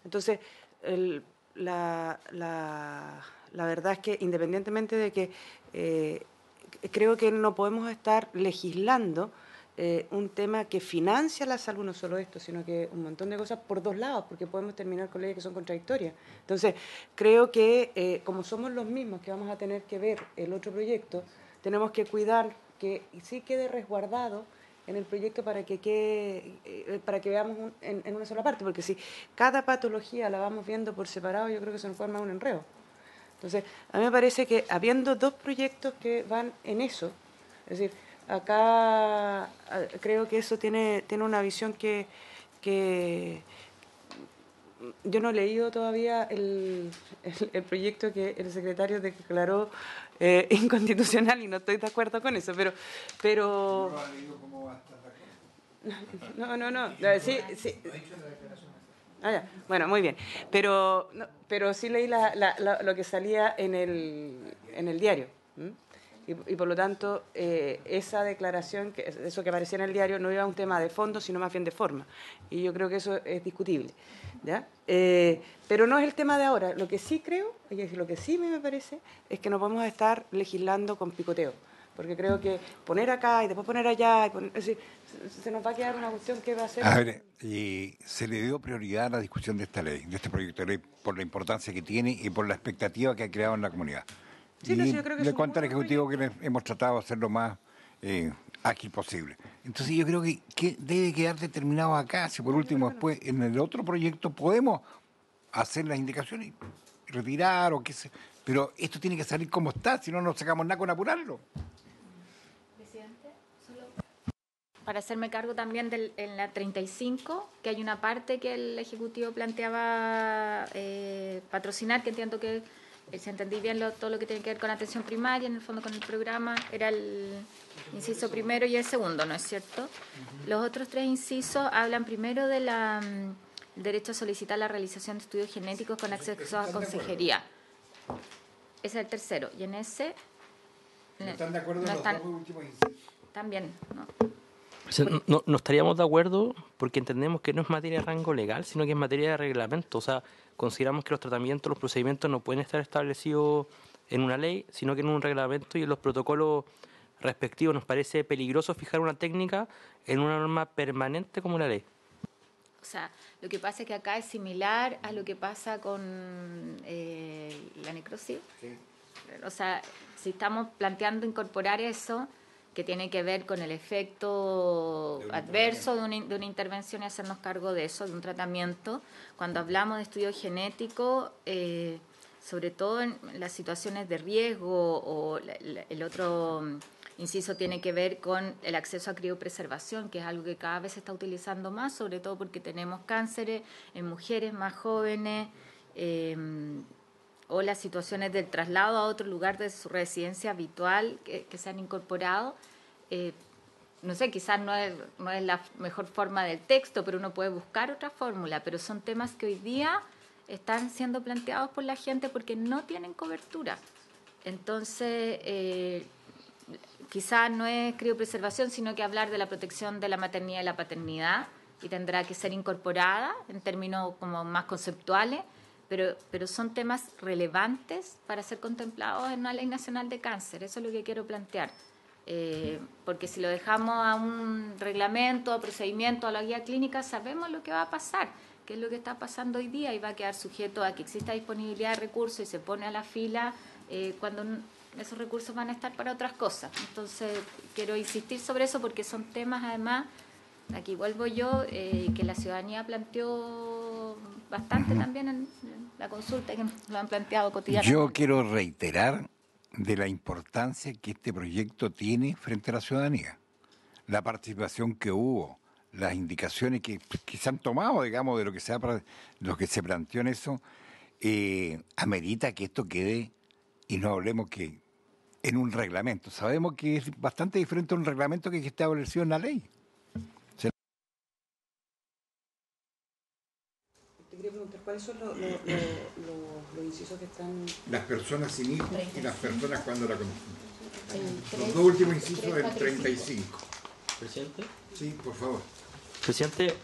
entonces, la verdad es que independientemente de que creo que no podemos estar legislando un tema que financia la salud, no solo esto, sino que un montón de cosas por dos lados, porque podemos terminar con leyes que son contradictorias. Entonces, creo que como somos los mismos que vamos a tener que ver el otro proyecto, tenemos que cuidar que sí quede resguardado en el proyecto para que veamos en una sola parte, porque si cada patología la vamos viendo por separado, yo creo que se nos forma un enredo. Entonces, a mí me parece que habiendo dos proyectos que van en eso, es decir, acá creo que eso tiene una visión que yo no he leído todavía el proyecto que el secretario declaró inconstitucional y no estoy de acuerdo con eso, pero ¿No lo ha leído cómo va a estar de acuerdo? No. Sí. Bueno, muy bien. Pero sí leí lo que salía en el diario. Y por lo tanto, esa declaración, eso que aparecía en el diario, no iba a un tema de fondo, sino más bien de forma. Y yo creo que eso es discutible, ¿ya? Pero no es el tema de ahora. Lo que sí creo, y lo que sí me parece, es que no podemos estar legislando con picoteo. Porque creo que poner acá y después poner allá, es decir, se nos va a quedar una cuestión que va a ser... A ver, y se le dio prioridad a la discusión de esta ley, de este proyecto de ley, por la importancia que tiene y por la expectativa que ha creado en la comunidad. Sí, y yo creo que le cuento al Ejecutivo que hemos tratado de hacerlo más ágil posible. Entonces yo creo que debe quedar determinado acá, si por último después en el otro proyecto podemos hacer las indicaciones y retirar o qué sé, pero esto tiene que salir como está, si no nos sacamos nada con apurarlo. Para hacerme cargo también en la 35, que hay una parte que el Ejecutivo planteaba patrocinar, que entiendo que, si entendí bien todo lo que tiene que ver con atención primaria, en el fondo con el programa, era el inciso primero y el segundo, ¿no es cierto? Los otros tres incisos hablan primero de el derecho a solicitar la realización de estudios genéticos con acceso a consejería. Ese es el tercero, y en ese... ¿No están de acuerdo no en están, los dos últimos incisos? También, ¿no? O sea, no estaríamos de acuerdo porque entendemos que no es materia de rango legal, sino que es materia de reglamento. O sea, consideramos que los tratamientos, los procedimientos no pueden estar establecidos en una ley, sino que en un reglamento y en los protocolos respectivos. Nos parece peligroso fijar una técnica en una norma permanente como la ley. O sea, lo que pasa es que acá es similar a lo que pasa con la necrosis. Sí. O sea, si estamos planteando incorporar eso, que tiene que ver con el efecto adverso de una intervención y hacernos cargo de eso, de un tratamiento. Cuando hablamos de estudio genético, sobre todo en las situaciones de riesgo, o el otro inciso tiene que ver con el acceso a criopreservación, que es algo que cada vez se está utilizando más, sobre todo porque tenemos cánceres en mujeres más jóvenes, o las situaciones del traslado a otro lugar de su residencia habitual que se han incorporado. No sé, quizás no es la mejor forma del texto, pero uno puede buscar otra fórmula, pero son temas que hoy día están siendo planteados por la gente porque no tienen cobertura. Entonces, quizás no es criopreservación, sino que hablar de la protección de la maternidad y la paternidad, y tendrá que ser incorporada en términos como más conceptuales, pero son temas relevantes para ser contemplados en una ley nacional de cáncer. Eso es lo que quiero plantear. Porque si lo dejamos a un reglamento, a procedimiento, a la guía clínica, sabemos lo que va a pasar, que es lo que está pasando hoy día, y va a quedar sujeto a que exista disponibilidad de recursos y se pone a la fila cuando esos recursos van a estar para otras cosas. Entonces, quiero insistir sobre eso porque son temas, además, aquí vuelvo yo, que la ciudadanía planteó bastante también en la consulta, que lo han planteado cotidianamente. Yo quiero reiterar de la importancia que este proyecto tiene frente a la ciudadanía. La participación que hubo, las indicaciones que se han tomado, digamos, de lo que se planteó en eso, amerita que esto quede, y no hablemos que en un reglamento. Sabemos que es bastante diferente a un reglamento que está establecido en la ley. Te quería preguntar, ¿cuáles son los incisos que están...? Las personas sin hijos y las personas cuando la conocen. Los dos últimos incisos del 35. ¿Presidente? Sí, por favor. Presidente,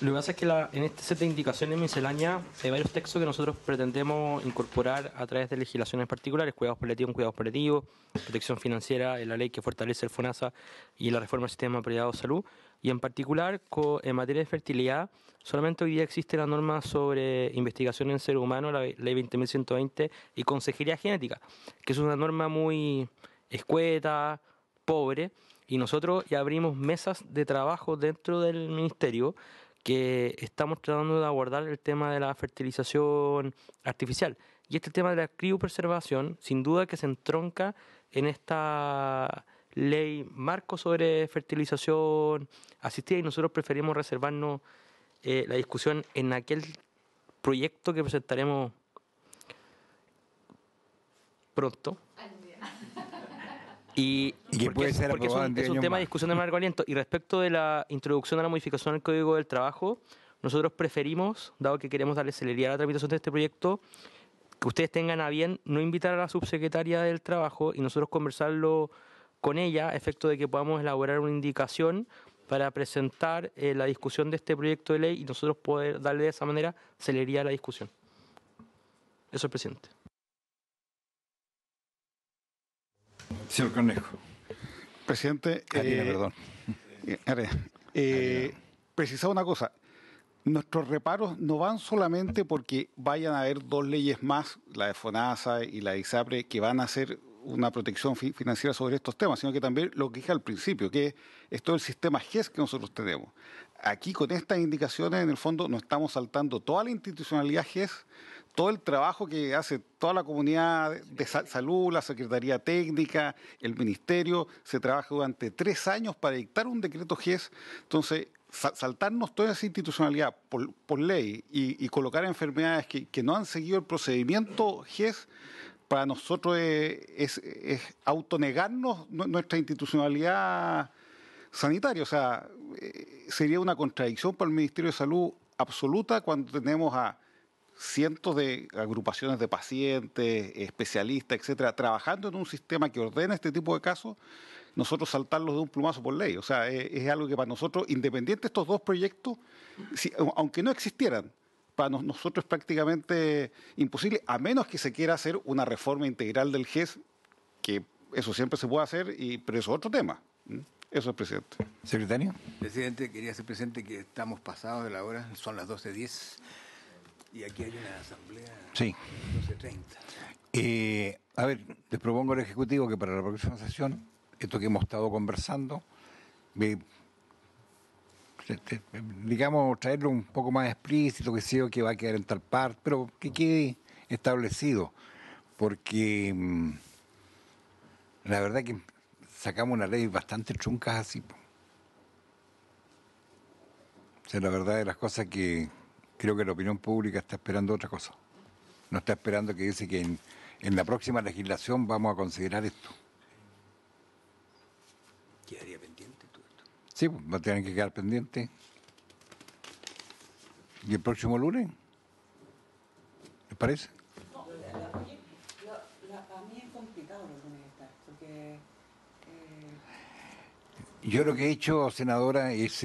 lo que pasa es que en este set de indicaciones misceláneas hay varios textos que nosotros pretendemos incorporar a través de legislaciones particulares: cuidados paliativos, protección financiera, en la ley que fortalece el FONASA y la reforma del sistema privado de salud. Y en particular, en materia de fertilidad, solamente hoy día existe la norma sobre investigación en ser humano, la ley 20.120, y consejería genética, que es una norma muy escueta, pobre, y nosotros ya abrimos mesas de trabajo dentro del ministerio que estamos tratando de abordar el tema de la fertilización artificial. Y este tema de la criopreservación, sin duda que se entronca en esta ley marco sobre fertilización asistida, y nosotros preferimos reservarnos la discusión en aquel proyecto que presentaremos pronto. Y que puede ser porque aprobado en 10 es un años tema más. de discusión de largo aliento. Y respecto de la introducción a la modificación del Código del Trabajo, nosotros preferimos, dado que queremos darle celeridad a la tramitación de este proyecto, que ustedes tengan a bien no invitar a la subsecretaria del Trabajo y nosotros conversarlo con ella, a efecto de que podamos elaborar una indicación para presentar la discusión de este proyecto de ley y nosotros poder darle de esa manera celeridad a la discusión. Eso, presidente. Señor Cornejo. Presidente, perdón. precisar una cosa. Nuestros reparos no van solamente porque vayan a haber dos leyes más, la de FONASA y la de ISAPRE, que van a hacer una protección financiera sobre estos temas, sino que también lo que dije al principio, que es todo el sistema GES que nosotros tenemos. Aquí, con estas indicaciones, en el fondo, nos estamos saltando toda la institucionalidad GES, todo el trabajo que hace toda la comunidad de salud, la Secretaría Técnica, el Ministerio. Se trabaja durante 3 años para dictar un decreto GES. Entonces, saltarnos toda esa institucionalidad por ley y colocar enfermedades que no han seguido el procedimiento GES, para nosotros es autonegarnos nuestra institucionalidad sanitaria. O sea, sería una contradicción para el Ministerio de Salud absoluta cuando tenemos a cientos de agrupaciones de pacientes, especialistas, etcétera, trabajando en un sistema que ordena este tipo de casos, nosotros saltarlos de un plumazo por ley. O sea, es algo que para nosotros, independiente de estos dos proyectos, aunque no existieran, para nosotros es prácticamente imposible, a menos que se quiera hacer una reforma integral del GES, que eso siempre se puede hacer, pero eso es otro tema. Eso es, presidente. Secretario. Presidente, quería hacer presente que estamos pasados de la hora, son las 12:10. Y aquí hay una asamblea Sí. 12:30. A ver, les propongo al Ejecutivo que para la próxima sesión esto que hemos estado conversando, digamos, traerlo un poco más explícito, que sé yo, que va a quedar en tal parte, pero que quede establecido, porque la verdad que sacamos una ley bastante trunca así. Po. O sea, la verdad de las cosas que creo que la opinión pública está esperando otra cosa. No está esperando que dice que en la próxima legislación vamos a considerar esto. Quedaría pendiente todo esto. Sí, pues, va a tener que quedar pendiente. ¿Y el próximo lunes? ¿Les parece? A mí es complicado los lunes estar, porque... Yo lo que he hecho, senadora, es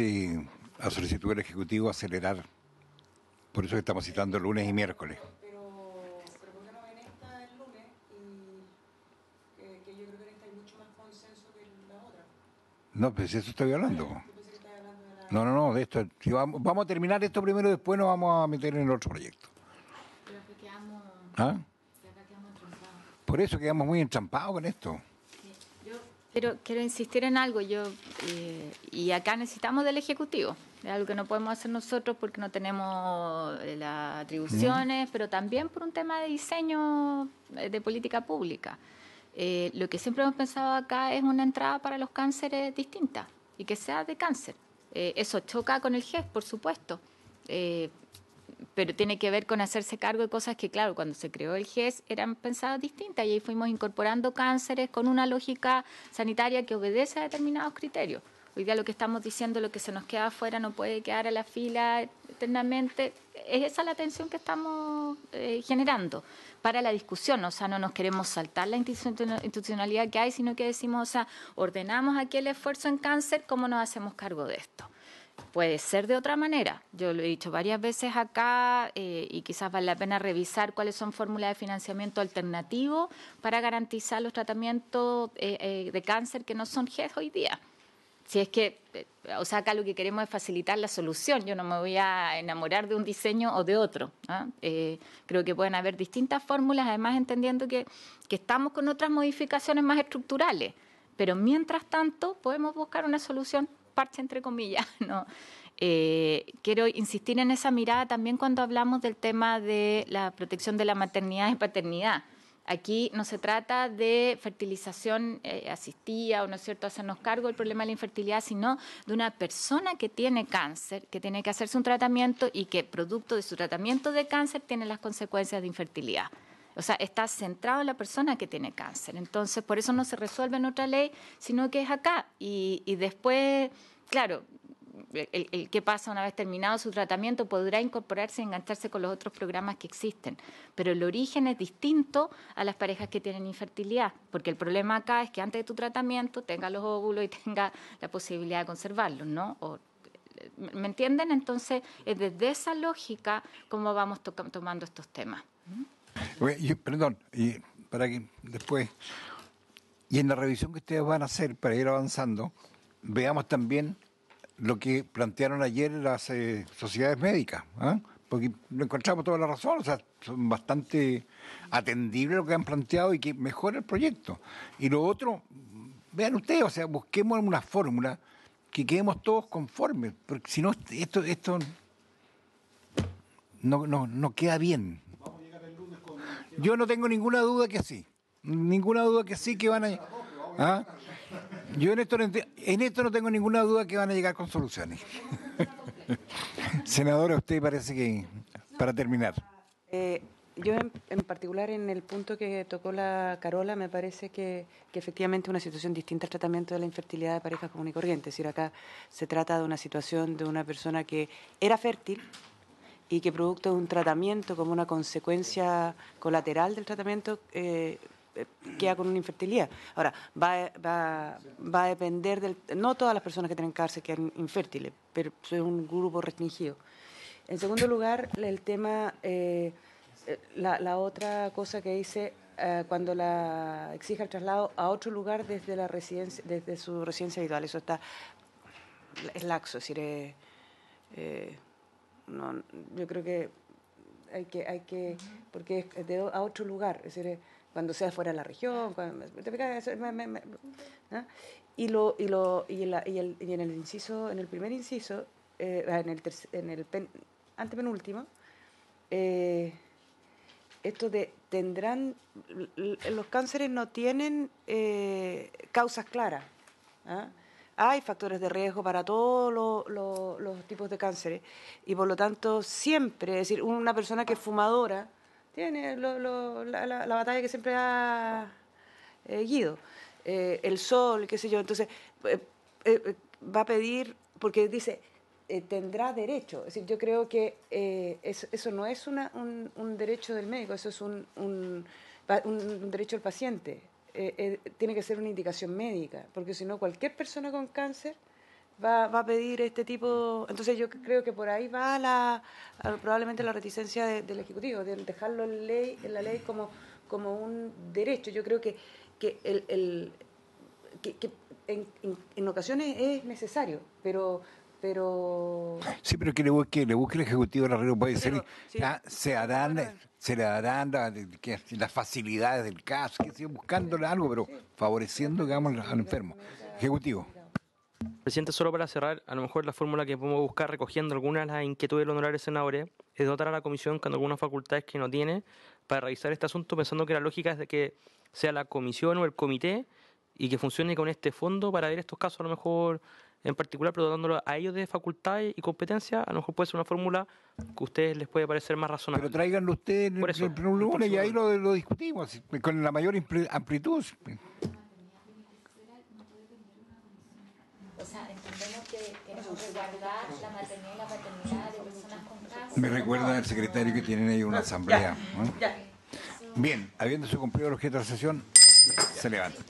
a solicitud del Ejecutivo acelerar. Por eso estamos citando lunes y miércoles. Pero ¿por qué no ven esta el lunes? Y que yo creo que en esta hay mucho más consenso que en la otra. No, pues eso estoy hablando. Yo pensé que estabas hablando de la... No, de esto. Si vamos a terminar esto primero y después nos vamos a meter en el otro proyecto. Pero que quedamos, ¿Ah? que acá quedamos entrompados. Por eso quedamos muy entrampados con esto. Quiero insistir en algo, y acá necesitamos del Ejecutivo, es algo que no podemos hacer nosotros porque no tenemos las atribuciones, pero también por un tema de diseño de política pública. Lo que siempre hemos pensado acá es una entrada para los cánceres distinta y que sea de cáncer. Eso choca con el GES, por supuesto, pero tiene que ver con hacerse cargo de cosas que, claro, cuando se creó el GES eran pensadas distintas y ahí fuimos incorporando cánceres con una lógica sanitaria que obedece a determinados criterios. Hoy día lo que estamos diciendo, lo que se nos queda afuera no puede quedar a la fila eternamente. Es esa la tensión que estamos generando para la discusión. O sea, no nos queremos saltar la institucionalidad que hay, sino que decimos, o sea, ordenamos aquí el esfuerzo en cáncer, ¿cómo nos hacemos cargo de esto? Puede ser de otra manera. Yo lo he dicho varias veces acá y quizás vale la pena revisar cuáles son fórmulas de financiamiento alternativos para garantizar los tratamientos de cáncer que no son GES hoy día. Si es que, o sea, acá lo que queremos es facilitar la solución. Yo no me voy a enamorar de un diseño o de otro. Creo que pueden haber distintas fórmulas, además entendiendo que estamos con otras modificaciones más estructurales. Pero mientras tanto podemos buscar una solución parche entre comillas, ¿no? Quiero insistir en esa mirada también cuando hablamos del tema de la protección de la maternidad y paternidad. Aquí no se trata de fertilización asistida o, ¿no es cierto?, hacernos cargo del problema de la infertilidad, sino de una persona que tiene cáncer, que tiene que hacerse un tratamiento y que, producto de su tratamiento de cáncer, tiene las consecuencias de infertilidad. O sea, está centrado en la persona que tiene cáncer. Entonces, por eso no se resuelve en otra ley, sino que es acá. Y después, claro, el que pasa una vez terminado su tratamiento podrá incorporarse y engancharse con los otros programas que existen. Pero el origen es distinto a las parejas que tienen infertilidad, porque el problema acá es que antes de tu tratamiento tenga los óvulos y tenga la posibilidad de conservarlos, ¿no? ¿Me entienden? Entonces, es desde esa lógica como vamos tomando estos temas. Perdón, y para que después, y en la revisión que ustedes van a hacer para ir avanzando, veamos también lo que plantearon ayer las sociedades médicas, porque lo encontramos toda la razón, o sea, son bastante atendibles lo que han planteado y que mejora el proyecto. Y lo otro, vean ustedes, o sea, busquemos una fórmula que quedemos todos conformes, porque si no, esto no queda bien. Yo no tengo ninguna duda que sí. Que van a... Yo en esto no tengo ninguna duda que van a llegar con soluciones. Senadora, usted parece que, para terminar. Yo en particular en el punto que tocó la Carola, me parece que efectivamente es una situación distinta al tratamiento de la infertilidad de parejas comunes y corrientes. Es decir, acá se trata de una situación de una persona que era fértil y que producto de un tratamiento como una consecuencia colateral del tratamiento queda con una infertilidad. Ahora, va a depender del... No todas las personas que tienen cáncer quedan infértiles, pero es un grupo restringido. En segundo lugar, el tema, la otra cosa que dice, cuando la exige el traslado a otro lugar desde la residencia, desde su residencia habitual, eso es laxo, es decir, no, yo creo que hay que porque es a otro lugar, es decir, cuando sea fuera de la región, ¿ah? Y en el inciso, en el primer inciso, antepenúltimo, esto de los cánceres no tienen causas claras, ¿ah? Hay factores de riesgo para todos los tipos de cánceres y por lo tanto siempre, es decir, una persona que es fumadora tiene la batalla que siempre ha guido, el sol, qué sé yo, entonces va a pedir, porque dice, tendrá derecho, es decir, yo creo que eso no es un derecho del médico, eso es un derecho del paciente. Tiene que ser una indicación médica, porque si no cualquier persona con cáncer va a pedir este tipo. Entonces yo creo que por ahí va probablemente la reticencia del Ejecutivo, de dejarlo en la ley como un derecho. Yo creo que en ocasiones es necesario, pero Sí, pero que le busque el Ejecutivo el arreglo, puede ser, sí, se le darán las facilidades del caso, que siga buscándole algo, pero favoreciendo, digamos, al enfermo. Ejecutivo. Presidente, solo para cerrar, a lo mejor la fórmula que podemos buscar recogiendo algunas de las inquietudes de los honorables senadores es dotar a la comisión con algunas facultades que no tiene para revisar este asunto, pensando que la lógica es de que sea la comisión o el comité y que funcione con este fondo para ver estos casos a lo mejor en particular, pero dotándolo a ellos de facultades y competencia, a lo mejor puede ser una fórmula que a ustedes les puede parecer más razonable. Pero tráiganlo ustedes en el lunes y ahí lo discutimos con la mayor amplitud. O sea, entendemos que queremos resguardar la maternidad y la paternidad de personas con cáncer. Me recuerda al secretario que tienen ahí una asamblea. ya. Bien, habiéndose cumplido el objeto de la sesión, se levanta.